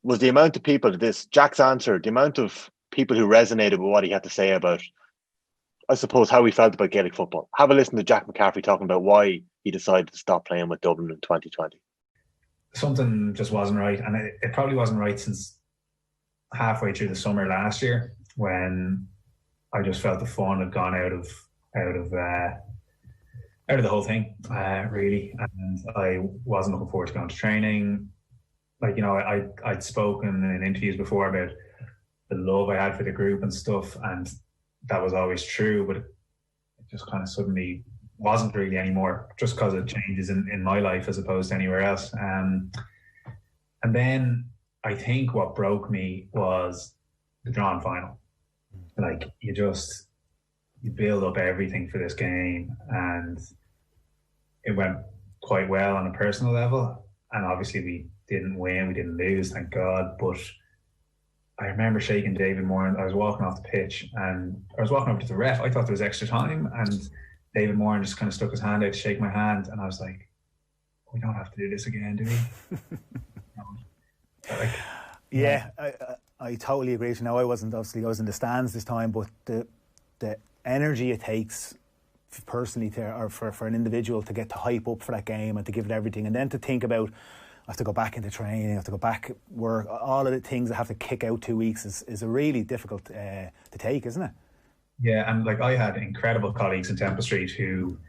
Speaker 2: was the amount of people, Jack's answer, the amount of people who resonated with what he had to say about, I suppose, how he felt about Gaelic football. Have a listen to Jack McCaffrey talking about why he decided to stop playing with Dublin in 2020.
Speaker 8: Something just wasn't right, and it probably wasn't right since halfway through the summer last year, when I just felt the fun had gone out of the whole thing, really, and I wasn't looking forward to going to training. Like, you know, I'd spoken in interviews before about the love I had for the group and stuff, and that was always true, but it just kind of suddenly wasn't really anymore, just because of changes in my life as opposed to anywhere else. And then I think what broke me was the drawn final. Like, you build up everything for this game, and it went quite well on a personal level. And obviously we didn't win, we didn't lose, thank God. But I remember shaking David Moore, and I was walking off the pitch, and I was walking over to the ref. I thought there was extra time, and David Moore just kind of stuck his hand out to shake my hand, and I was like, we don't have to do this again, do we?
Speaker 4: Yeah, I totally agree. You know, I was in the stands this time, but the energy it takes personally for an individual to get to hype up for that game and to give it everything, and then to think about, I have to go back into training, I have to go back work, all of the things I have to kick out 2 weeks is a really difficult to take, isn't it?
Speaker 8: Yeah, and like, I had incredible colleagues in Temple Street who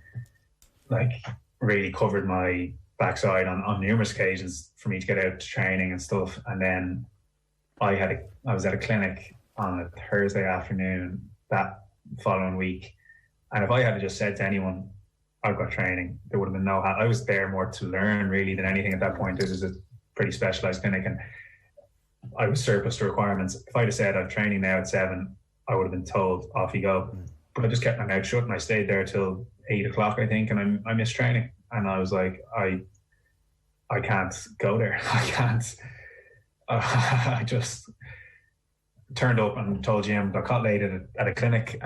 Speaker 8: like really covered my backside on numerous occasions for me to get out to training and stuff. And then I was at a clinic on a Thursday afternoon that following week, and if I had just said to anyone, I've got training, there would have been no I was there more to learn really than anything at that point. This is a pretty specialised clinic, and I was surplus to requirements. If I'd have said I've training now at 7, I would have been told, off you go. But I just kept my mouth shut, and I stayed there till 8 o'clock, I think, and I missed training. And I was like, I can't go there. I can't. I just turned up and told Jim, got caught late at a clinic,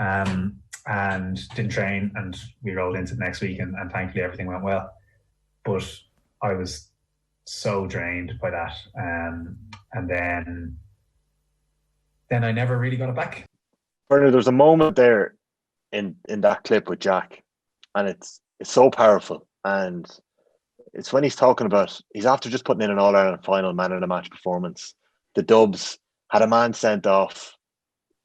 Speaker 8: and didn't train, and we rolled into the next week, and thankfully everything went well. But I was so drained by that. And then I never really got it back.
Speaker 2: Bernard, there's a moment there in that clip with Jack, and it's so powerful. And it's when he's talking about, he's after just putting in an All-Ireland final man of the match performance. The Dubs had a man sent off.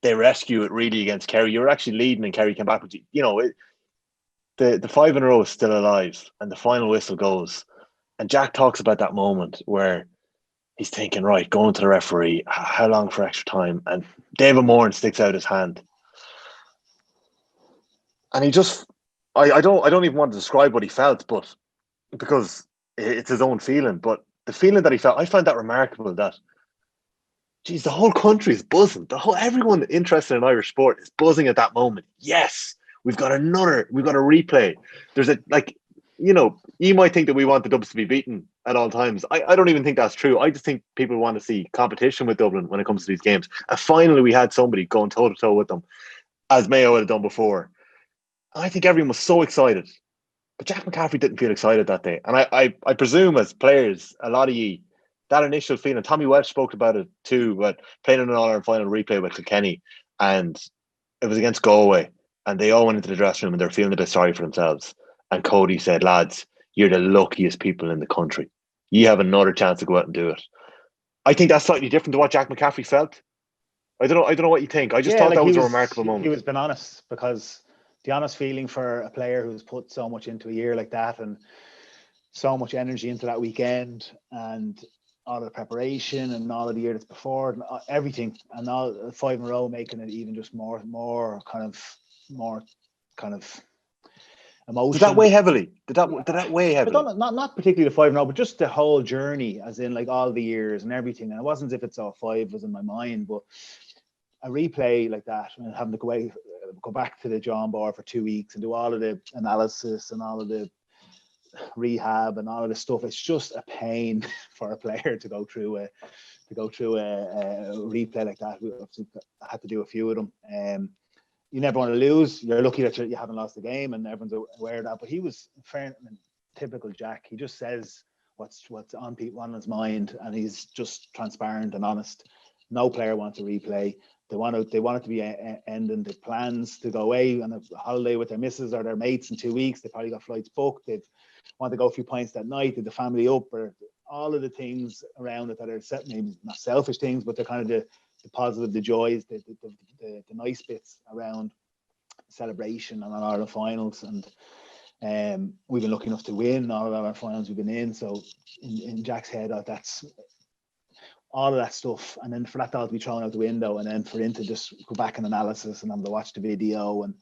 Speaker 2: They rescue it really against Kerry. You were actually leading, and Kerry came back with you. You know, the 5 in a row is still alive, and the final whistle goes. And Jack talks about that moment where he's thinking, right, going to the referee, how long for extra time? And David Moore sticks out his hand. And he just, I don't even want to describe what he felt, but because it's his own feeling. But the feeling that he felt, I found that remarkable, that, geez, the whole country is buzzing. Everyone interested in Irish sport is buzzing at that moment. Yes, we've got a replay. There's you might think that we want the Dubs to be beaten at all times. I don't even think that's true. I just think people want to see competition with Dublin when it comes to these games. And finally, we had somebody going toe-to-toe with them, as Mayo had done before. I think everyone was so excited. But Jack McCaffrey didn't feel excited that day. And I presume, as players, a lot of you that initial feeling. Tommy Welch spoke about it too, but playing in an All-Ireland final replay with Kilkenny, and it was against Galway, and they all went into the dressing room and they're feeling a bit sorry for themselves. And Cody said, "Lads, you're the luckiest people in the country. You have another chance to go out and do it." I think that's slightly different to what Jack McCaffrey felt. I don't know what you think. I just thought that was a remarkable moment.
Speaker 3: He was being honest, because the honest feeling for a player who's put so much into a year like that and so much energy into that weekend and all of the preparation and all of the year that's before and everything, and all 5 in a row, making it even just more kind of emotion.
Speaker 2: Did that weigh heavily? Did that weigh heavily?
Speaker 3: Not particularly the 5 in a row, but just the whole journey, as in like all the years and everything. And it wasn't as if it's all 5 was in my mind, but a replay like that and having to go back to the drawing board for 2 weeks and do all of the analysis and all of the rehab and all of the stuff. It's just a pain for a player to go through a replay like that. I had to do a few of them. You never want to lose. You're lucky that you haven't lost the game, and everyone's aware of that. But he was fair, typical Jack. He just says what's on his mind, and he's just transparent and honest. No player wants a replay. They want it to be ending. The plans to go away on a holiday with their missus or their mates in 2 weeks. They probably got flights booked. They want to go a few pints that night. Did the family up, or all of the things around it that are maybe not selfish things, but they're kind of the positive, the joys, the nice bits around celebration and all the finals. And we've been lucky enough to win all of our finals we've been in. So in Jack's head, that's all of that stuff, and then for that all to be thrown out the window, and then for him to just go back in analysis and have to watch the video, and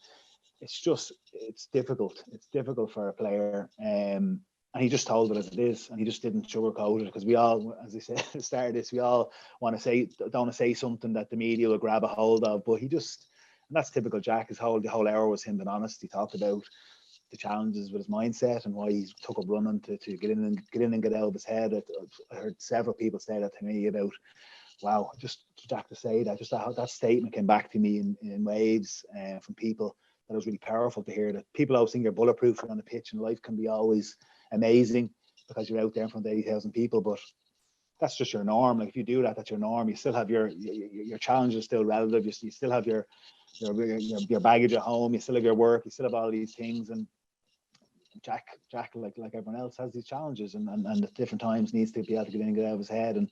Speaker 3: it's difficult. It's difficult for a player, and he just told it as it is, and he just didn't sugarcoat it, because we all, as I said at the start of this, we all don't want to say something that the media will grab a hold of, but and that's typical Jack. The whole hour was him being honest. He talked about the challenges with his mindset and why he took up running to get in and get out of his head. I heard several people say that to me about, wow, just Jack to say that, just that statement came back to me in waves from people. That was really powerful to hear, that people always think you're bulletproof on the pitch and life can be always amazing because you're out there in front of 80,000 people, but that's just your norm. Like if you do that, that's your norm. You still have your challenges still relative. You still have your baggage at home. You still have your work. You still have all these things. And Jack, like everyone else, has these challenges, and at different times needs to be able to get in and get out of his head. And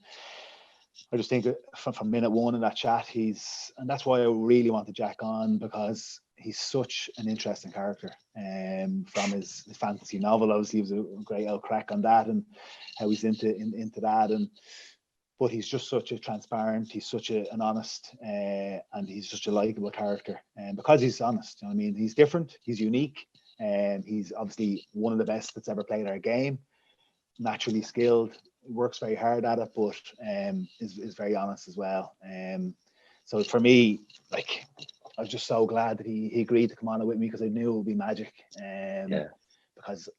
Speaker 3: I just think from minute one in that chat, and that's why I really wanted Jack on, because he's such an interesting character. From his fantasy novel, obviously, he was a great old crack on that, and how he's into that. But he's just such a transparent, he's such an honest, and he's such a likable character. And because he's honest, you know what I mean, he's different, he's unique, and he's obviously one of the best that's ever played our game. Naturally skilled, works very hard at it, but is very honest as well. So for me, like, I was just so glad that he agreed to come on with me, because I knew it would be magic. Because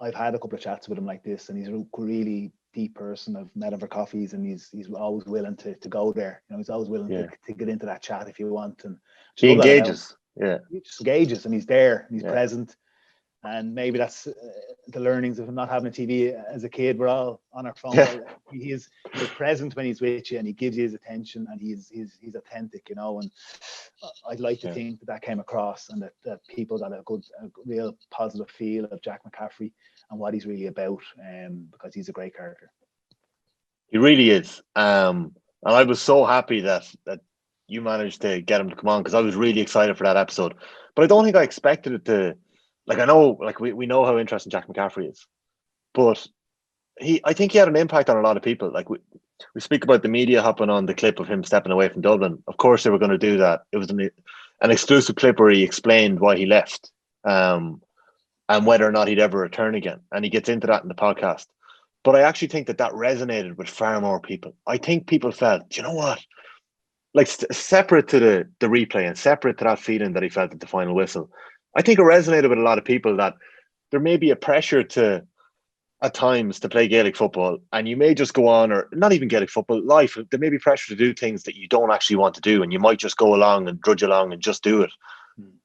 Speaker 3: I've had a couple of chats with him like this, and he's a really deep person. I've met him for coffees, and he's always willing to go there. You know, he's always willing to get into that chat if you want. And
Speaker 2: he engages. Yeah,
Speaker 3: he just engages, and he's there, and he's present. And maybe that's the learnings of not having a TV as a kid. We're all on our phone. Yeah. He's present when he's with you, and he gives you his attention, and he's authentic, you know. And I'd like to think that came across, and that people got a real positive feel of Jack McCaffrey and what he's really about, because he's a great character.
Speaker 2: He really is. And I was so happy that you managed to get him to come on, because I was really excited for that episode. But I don't think I expected it to. Like, I know, like we know how interesting Jack McCaffrey is, but I think he had an impact on a lot of people. Like we speak about the media hopping on the clip of him stepping away from Dublin. Of course they were going to do that. It was an exclusive clip where he explained why he left, and whether or not he'd ever return again. And he gets into that in the podcast. But I actually think that resonated with far more people. I think people felt, you know what? Like, separate to the replay and separate to that feeling that he felt at the final whistle, I think it resonated with a lot of people that there may be a pressure at times to play Gaelic football, and you may just go on, or not even Gaelic football, life, there may be pressure to do things that you don't actually want to do, and you might just go along and drudge along and just do it.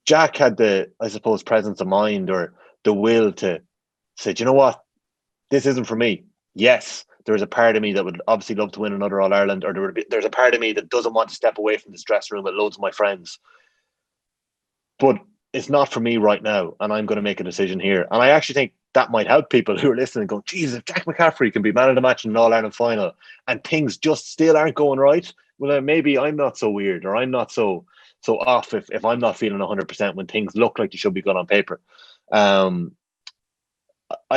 Speaker 2: Jack had the, I suppose, presence of mind or the will to say, do you know what? This isn't for me. Yes, there's a part of me that would obviously love to win another All-Ireland, or there's a part of me that doesn't want to step away from the dressing room with loads of my friends. But it's not for me right now, and I'm going to make a decision here. And I actually think that might help people who are listening and go, geez, if Jack McCaffrey can be man of the match in an All-Ireland final and things just still aren't going right, well, maybe I'm not so weird, or I'm not so off if I'm not feeling 100% when things look like they should be good on paper. I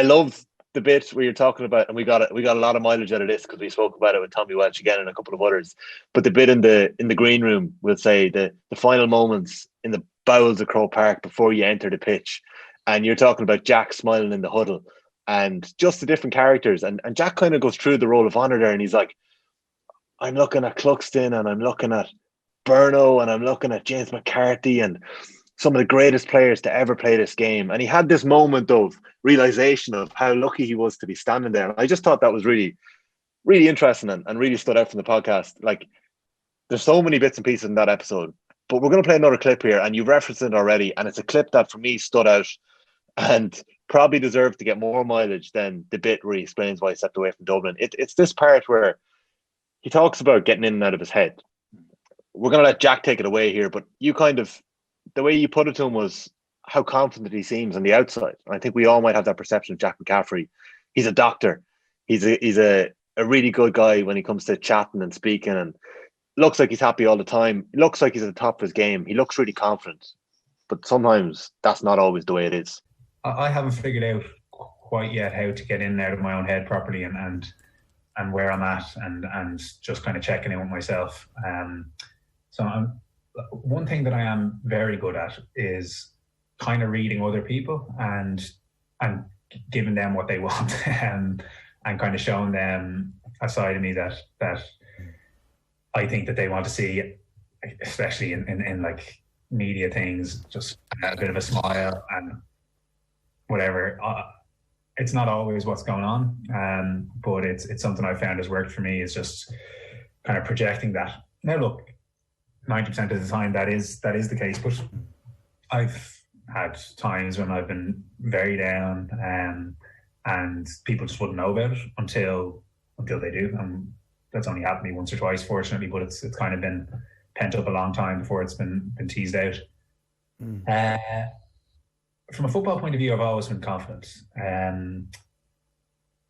Speaker 2: love the bit where you're talking about, and we got a lot of mileage out of this because we spoke about it with Tommy Welch again and a couple of others. But the bit in the green room, we'll say the final moments in the bowels of Croke Park before you enter the pitch, and you're talking about Jack smiling in the huddle, and just the different characters, and Jack kind of goes through the role of honour there, and he's like, I'm looking at Cluxton, and I'm looking at Berno, and I'm looking at James McCarthy, and some of the greatest players to ever play this game. And he had this moment of realization of how lucky he was to be standing there. And I just thought that was really, really interesting and really stood out from the podcast. Like, there's so many bits and pieces in that episode, but we're going to play another clip here, and you've referenced it already. And it's a clip that for me stood out and probably deserved to get more mileage than the bit where he explains why he stepped away from Dublin. It's this part where he talks about getting in and out of his head. We're going to let Jack take it away here, but you kind of, the way you put it to him was how confident he seems on the outside. And I think we all might have that perception of Jack McCaffrey. He's a doctor. He's a really good guy when he comes to chatting and speaking, and looks like he's happy all the time. He looks like he's at the top of his game. He looks really confident. But sometimes that's not always the way it is.
Speaker 8: I haven't figured out quite yet how to get in and out of my own head properly and where I'm at and just kind of checking in with myself. One thing that I am very good at is kind of reading other people and giving them what they want and kind of showing them a side of me that I think that they want to see, especially in like media things, just a bit of a smile and whatever. It's not always what's going on, but it's something I found has worked for me, is just kind of projecting that. Now look, 90% of the time that is the case, but I've had times when I've been very down, and people just wouldn't know about it until they do, and that's only happened to me once or twice, fortunately, but it's kind of been pent up a long time before it's been teased out. From a football point of view, I've always been confident.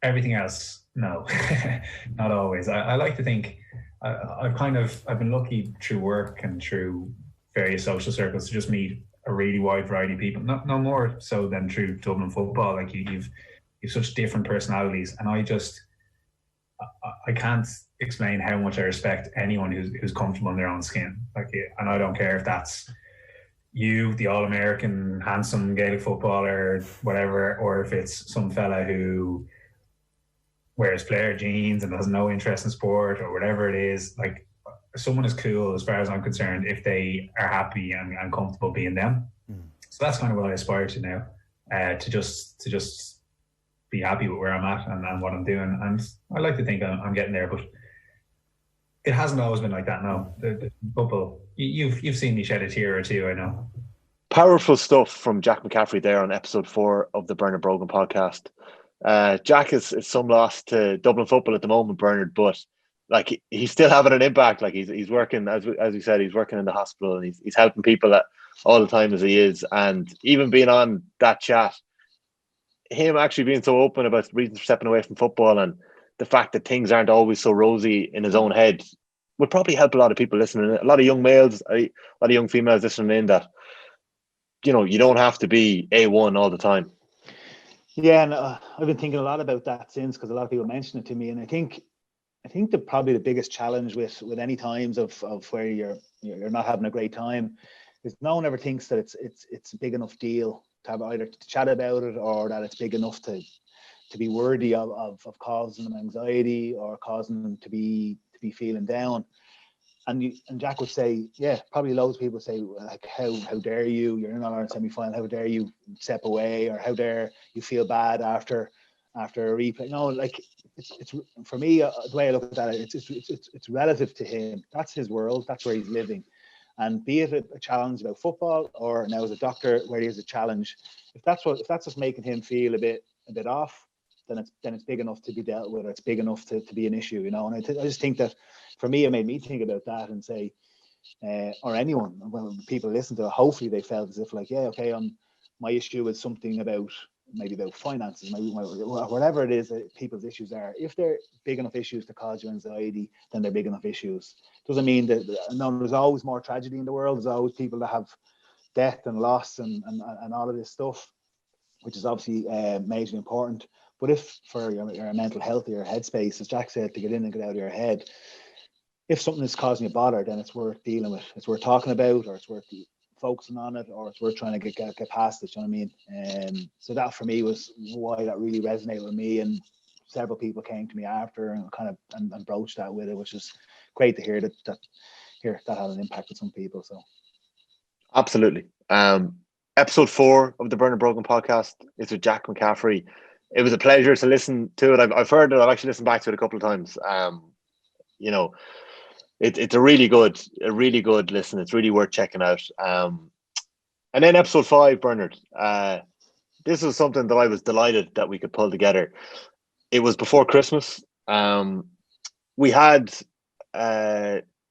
Speaker 8: Everything else, no, not always. I like to think I've been lucky through work and through various social circles to just meet a really wide variety of people. No more so than through Dublin football. Like you've such different personalities, and I can't explain how much I respect anyone who's comfortable in their own skin. Like, and I don't care if that's you, the All-American, handsome Gaelic footballer, whatever, or if it's some fella who wears player jeans and has no interest in sport or whatever it is. Like, someone is cool as far as I'm concerned if they are happy and comfortable being them. So that's kind of what I aspire to now, to just be happy with where I'm at and what I'm doing. And I like to think I'm getting there, but it hasn't always been like that. No, the football, you've seen me shed a tear or two, I know.
Speaker 2: Powerful stuff from Jack McCaffrey there on episode 4 of the Bernard Brogan podcast. Jack is some loss to Dublin football at the moment, Bernard, but like he's still having an impact. Like he's working, as we said, he's working in the hospital, and he's helping people all the time as he is. And even being on that chat, him actually being so open about reasons for stepping away from football and the fact that things aren't always so rosy in his own head would probably help a lot of people listening. A lot of young males, a lot of young females listening in, that, you know, you don't have to be A1 all the time.
Speaker 3: Yeah, and I've been thinking a lot about that since, because a lot of people mention it to me, and I think probably the biggest challenge with any times of where you're not having a great time is no one ever thinks that it's a big enough deal to have either to chat about it, or that it's big enough to be worthy of causing them anxiety or causing them to be feeling down. And Jack would say, yeah, probably loads of people say, like, how dare you? You're in an All-Ireland semi-final. How dare you step away? Or how dare you feel bad after a replay? No, like it's for me, the way I look at that, it's relative to him. That's his world. That's where he's living. And be it a challenge about football, or now as a doctor where he has a challenge, if that's what's making him feel a bit off, then it's big enough to be dealt with, or it's big enough to be an issue, you know. And I just think that for me, it made me think about that and say, or anyone, when people listen to it, hopefully they felt as if like, yeah, okay, my issue is something about finances, maybe whatever it is that people's issues are. If they're big enough issues to cause you anxiety, then they're big enough issues. Doesn't mean that no, there's always more tragedy in the world. There's always people that have death and loss and all of this stuff, which is obviously majorly important. But if for your mental health or your headspace, as Jack said, to get in and get out of your head, if something is causing you bother, then it's worth dealing with. It's worth talking about, or it's worth focusing on it, or it's worth trying to get past it. You know what I mean? So that for me was why that really resonated with me, and several people came to me after and kind of and broached that with it, which is great to hear that had an impact on some people. So
Speaker 2: absolutely. Episode 4 of the Bernard Brogan Podcast is with Jack McCaffrey. It was a pleasure to listen to it. I've heard it. I've actually listened back to it a couple of times. You know, it's a really good listen. It's really worth checking out. And then episode 5, Bernard. This was something that I was delighted that we could pull together. It was before Christmas. We had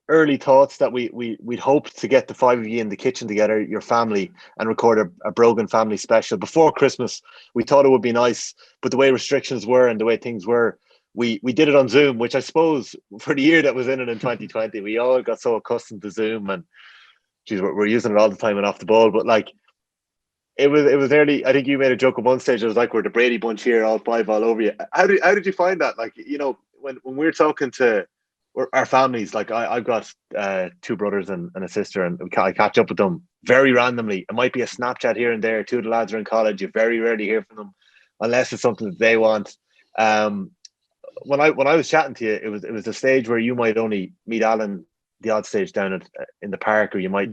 Speaker 2: early thoughts that we'd hoped to get the 5 of you in the kitchen together, your family, and record a Brogan family special before Christmas. We thought it would be nice, but the way restrictions were and the way things were, we did it on Zoom, which I suppose for the year that was in it in 2020, we all got so accustomed to Zoom, and geez, we're using it all the time and off the ball. But like, it was early. I think you made a joke at one stage. It was like we're the Brady Bunch here, all 5 all over you. How did you find that? Like, you know, when we're talking to our families, like I've got 2 brothers and a sister, and I catch up with them very randomly. It might be a Snapchat here and there. 2 of the lads are in college. You very rarely hear from them unless it's something that they want. When I was chatting to you, it was the stage where you might only meet Alan the odd stage down in the park, or you might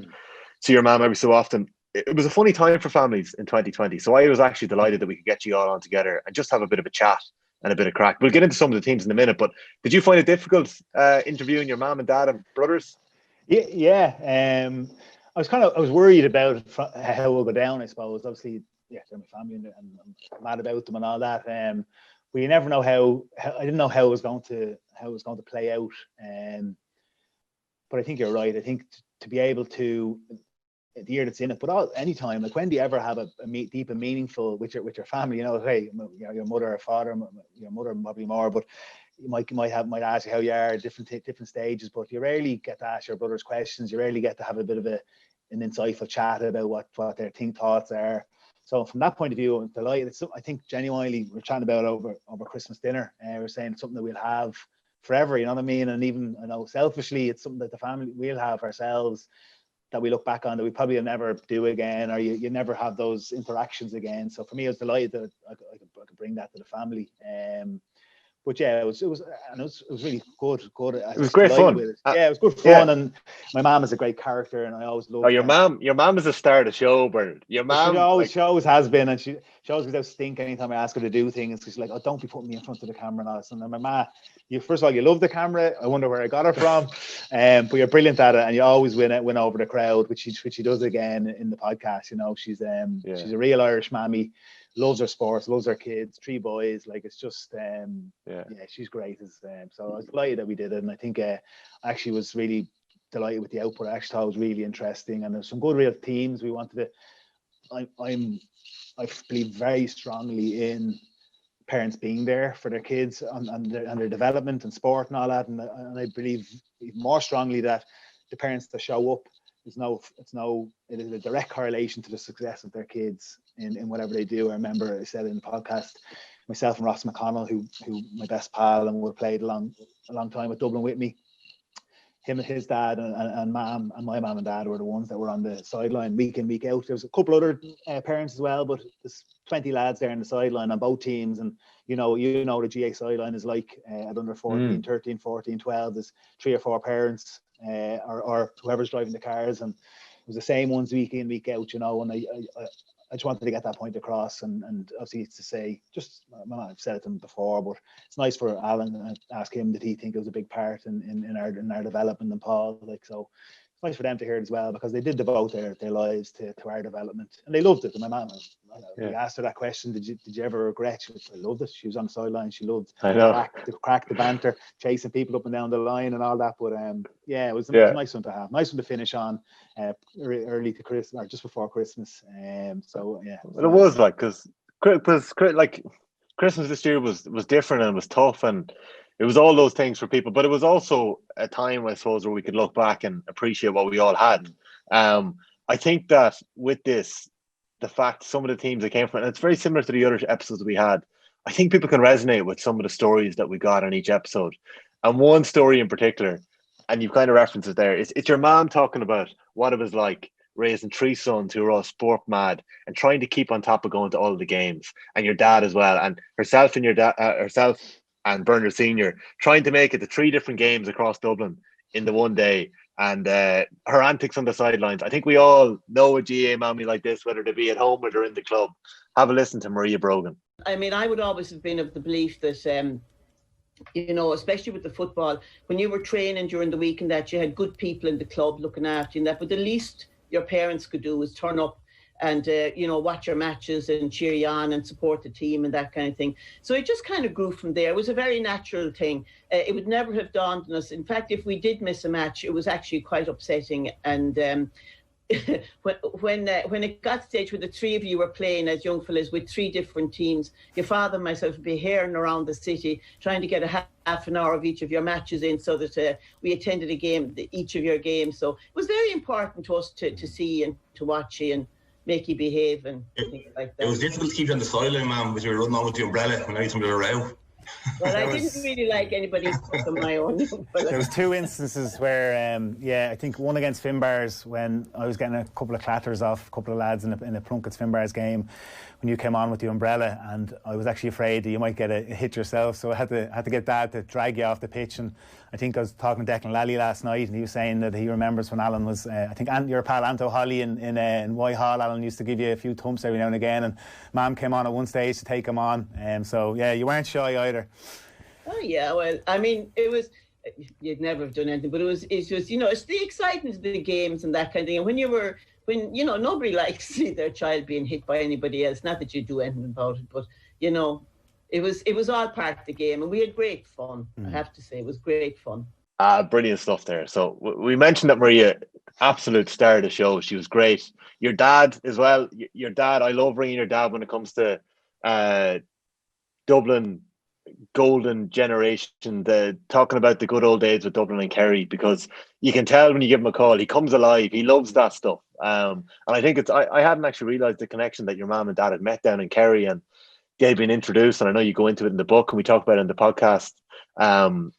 Speaker 2: see your mum every so often. It was a funny time for families in 2020. So I was actually delighted that we could get you all on together and just have a bit of a chat and a bit of crack. We'll get into some of the teams in a minute, but did you find it difficult interviewing your mum and dad and brothers?
Speaker 3: Yeah. I was worried about how it would go down, I suppose. Obviously, yeah, they're my family and I'm mad about them and all that. But you never know how I didn't know how it was going to play out. But I think you're right. I think to be able to, the year that's in it, but any time, like, when do you ever have a deep and meaningful with your family? You know, hey, your mother or father, your mother probably more, but you might ask you how you are at different stages. But you rarely get to ask your brothers questions. You rarely get to have a bit of an insightful chat about what their thoughts are. So from that point of view, I'm delighted. I think genuinely we're chatting about over Christmas dinner, and we're saying it's something that we'll have forever. You know what I mean? And even, I know, selfishly, it's something that the family will have ourselves, that we look back on, that we probably will never do again, or you never have those interactions again. So for me, I was delighted that I could bring that to the family. But yeah, it was really good.
Speaker 2: It was great fun.
Speaker 3: Yeah, it was good fun, and my mom is a great character, and I always love.
Speaker 2: Oh, your mom is a star of the show, Bernard. Your mom,
Speaker 3: she always has been, and she always goes out stink anytime I ask her to do things. She's like, "Oh, don't be putting me in front of the camera and all this." And then my ma, first of all, you love the camera. I wonder where I got her from, but you're brilliant at it, and you always win over the crowd, which she does again in the podcast. You know, she's a real Irish mammy. Loves her sports, loves her kids, 3 boys. Like, it's just, she's great. So I was delighted that we did it, and I think I actually was really delighted with the output. I actually thought it was really interesting, and there's some good real themes we wanted to. I believe very strongly in parents being there for their kids and their development and sport and all that, and I believe even more strongly that the parents that show up, it is a direct correlation to the success of their kids in whatever they do. I remember I said in the podcast, myself and Ross McConnell, who my best pal and would have played a long time at Dublin with me, him and his dad and mom and my mom and dad were the ones that were on the sideline week in, week out. There was a couple other parents as well, but there's 20 lads there on the sideline on both teams, and you know the GAA sideline is like at under 14, 13, 14, 12. There's 3 or 4 parents or whoever's driving the cars, and it was the same ones week in, week out, you know. And I just wanted to get that point across, and obviously it's to say, just, I've said it to him before, but it's nice for Alan to ask him, did he think it was a big part in our development, and Paul, like, so it's nice for them to hear it as well, because they did devote their lives to our development, and they loved it. And my mum, we asked her that question, did you ever regret? She was, I loved it. She was on the sideline. She loved the crack, the banter, chasing people up and down the line and all that. But it was a nice one to have. Nice one to finish on early to Christmas, or just before Christmas. Well,
Speaker 2: it was like, because like Christmas this year was different and was tough, and it was all those things for people, but it was also a time, I suppose, where we could look back and appreciate what we all had. I think that with this, the fact some of the teams that came from, and it's very similar to the other episodes we had, I think people can resonate with some of the stories that we got on each episode. And one story in particular, and you've kind of referenced it there, it's your mom talking about what it was like raising 3 sons who were all sport mad and trying to keep on top of going to all of the games, and your dad as well, and herself and Bernard Senior trying to make it to 3 different games across Dublin in the one day, and her antics on the sidelines. I think we all know a GAA mammy like this, whether they be at home or they're in the club. Have a listen to Maria Brogan.
Speaker 9: I mean, I would always have been of the belief that, especially with the football, when you were training during the week and that, you had good people in the club looking after you and that, but the least your parents could do was turn up and, watch your matches and cheer you on and support the team and that kind of thing. So it just kind of grew from there. It was a very natural thing. It would never have dawned on us. In fact, if we did miss a match, it was actually quite upsetting. And when it got to the stage where the 3 of you were playing as young fellas with 3 different teams, your father and myself would be herring around the city trying to get a half an hour of each of your matches in, so that we attended a game, each of your games. So it was very important to us to see and to watch you and make you behave and things like that.
Speaker 10: It was difficult to keep you on the sideline, man, because you were running on with the umbrella when everything was a row.
Speaker 9: Well, I didn't really like anybody on my own.
Speaker 4: There was 2 instances where, I think one against Finbars, when I was getting a couple of clatters off a couple of lads in a Plunkett's Finbars game, when you came on with the umbrella, and I was actually afraid that you might get a hit yourself, so I had to get Dad to drag you off the pitch. And I think I was talking to Declan Lally last night, and he was saying that he remembers when Alan was, I think your pal Anto Holly in Whitehall, Alan used to give you a few thumps every now and again, and Mum came on at one stage to take him on. So yeah, you weren't shy either.
Speaker 9: Oh yeah, well, I mean, it was, you'd never have done anything, but it's just, it's the excitement of the games and that kind of thing. And when nobody likes to see their child being hit by anybody else, not that you do anything about it, but it was all part of the game, and we had great fun. I have to say, it was great fun.
Speaker 2: Brilliant stuff there. So we mentioned that Maria, absolute star of the show. She was great. Your dad as well. Your dad, I love ringing your dad when it comes to Dublin golden generation, talking about the good old days with Dublin and Kerry, because you can tell when you give him a call, he comes alive. He loves that stuff. And I think I hadn't actually realised the connection that your mum and dad had met down in Kerry, and they'd been introduced. And I know you go into it in the book, and we talk about it in the podcast. Who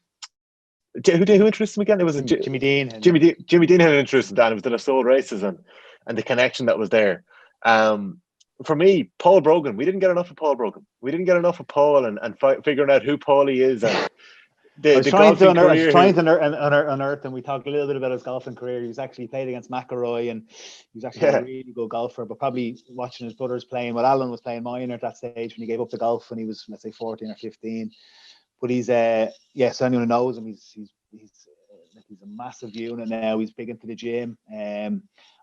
Speaker 2: introduced him again? It was
Speaker 3: Jimmy Dean.
Speaker 2: Jimmy Dean had introduced him, Dan. It was the Listowel races and the connection that was there. For me, Paul Brogan, we didn't get enough of Paul Brogan. We didn't get enough of Paul and figuring out who Paulie is. And I was trying to
Speaker 3: unearth, and we talked a little bit about his golfing career. He was actually played against McElroy, and he was actually a really good golfer, but probably watching his brothers playing. Well, Alan was playing minor at that stage when he gave up the golf when he was, let's say, 14 or 15. But he's, so anyone who knows him, he's a massive unit now. He's big into the gym.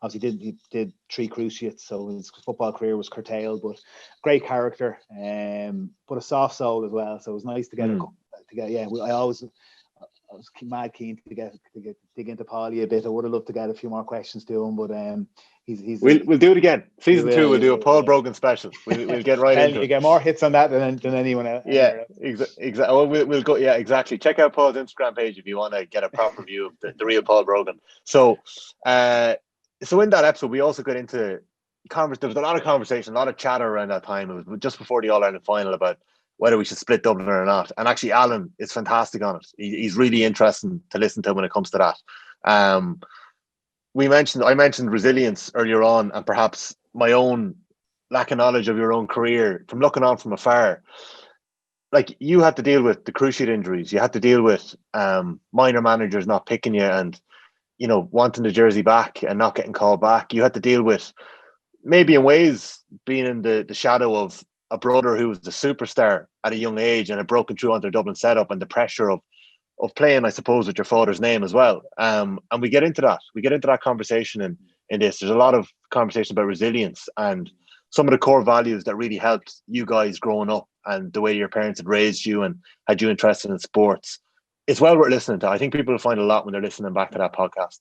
Speaker 3: Obviously he did 3 cruciates, so his football career was curtailed, but great character, but a soft soul as well. So it was nice to get I was mad keen to dig into Paulie a bit. I would have loved to get a few more questions to him, but
Speaker 2: we'll do it again. Season 2, we'll do a Paul Brogan special. We'll get right into it.
Speaker 3: You get more hits on that than anyone else.
Speaker 2: Yeah, exactly. Well, we'll go. Yeah, exactly. Check out Paul's Instagram page if you want to get a proper view of the real Paul Brogan. So in that episode, we also got into there was a lot of conversation, a lot of chatter around that time. It was just before the All-Ireland final about whether we should split Dublin or not. And actually, Alan is fantastic on it. He's really interesting to listen to when it comes to that. I mentioned resilience earlier on, and perhaps my own lack of knowledge of your own career from looking on from afar. Like, you had to deal with the cruciate injuries. You had to deal with minor managers not picking you and, wanting the jersey back and not getting called back. You had to deal with, maybe in ways, being in the shadow of a brother who was the superstar at a young age and had broken through onto the Dublin setup, and the pressure of playing, I suppose, with your father's name as well. And we get into that. We get into that conversation in this. There's a lot of conversation about resilience and some of the core values that really helped you guys growing up and the way your parents had raised you and had you interested in sports. It's well worth listening to. I think people will find a lot when they're listening back to that podcast.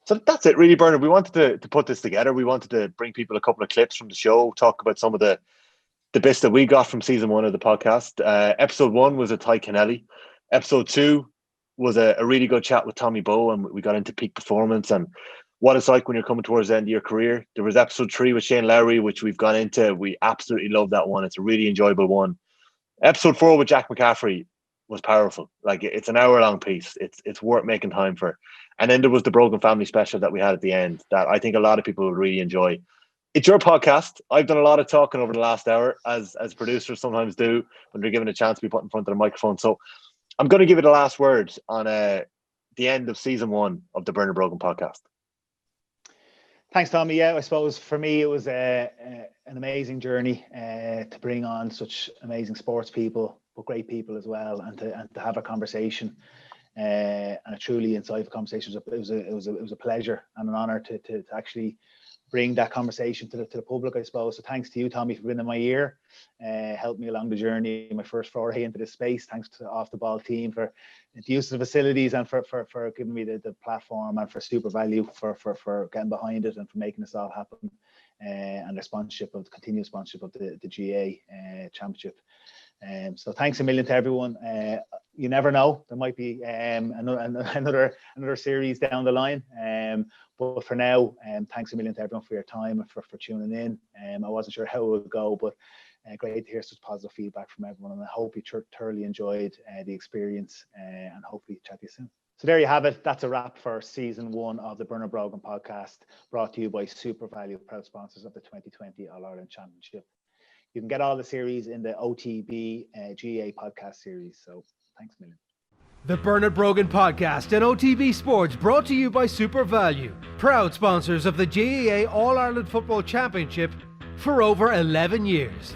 Speaker 2: So that's it really, Bernard. We wanted to put this together. We wanted to bring people a couple of clips from the show, talk about some of the bits that we got from season 1 of the podcast. Episode 1 was a Tadhg Kennelly. Episode 2 was a really good chat with Tommy Bowe, and we got into peak performance and what it's like when you're coming towards the end of your career. There was episode 3 with Shane Lowry, which we've gone into. We absolutely love that one. It's a really enjoyable one. Episode 4 with Jack McCaffrey was powerful. Like, it's an hour-long piece. It's worth making time for. And then there was the Brogan family special that we had at the end that I think a lot of people would really enjoy. It's your podcast. I've done a lot of talking over the last hour, as producers sometimes do when they're given a chance to be put in front of the microphone. So I'm going to give it the last word on the end of season 1 of the Bernard Brogan podcast.
Speaker 3: Thanks, Tommy. Yeah, I suppose for me it was an amazing journey to bring on such amazing sports people, but great people as well, and to have a conversation and a truly insightful conversation. It was a pleasure and an honour to actually bring that conversation to the public, I suppose. So thanks to you, Tommy, for being in my ear, helped me along the journee, my first foray into this space. Thanks to the Off the Ball team for the use of the facilities and for giving me the platform, and for SuperValu for getting behind it and for making this all happen, and their continued sponsorship of the GAA championship. So thanks a million to everyone. You never know, there might be another series down the line. But for now, thanks a million to everyone for your time and for tuning in. I wasn't sure how it would go, but great to hear such positive feedback from everyone. And I hope you thoroughly enjoyed the experience, and hopefully chat to you soon. So there you have it. That's a wrap for season 1 of the Bernard Brogan podcast, brought to you by SuperValu, proud sponsors of the 2020 All-Ireland Championship. You can get all the series in the OTB GAA podcast series. So thanks a million.
Speaker 1: The Bernard Brogan Podcast and OTB Sports, brought to you by SuperValu, proud sponsors of the GAA All-Ireland Football Championship for over 11 years.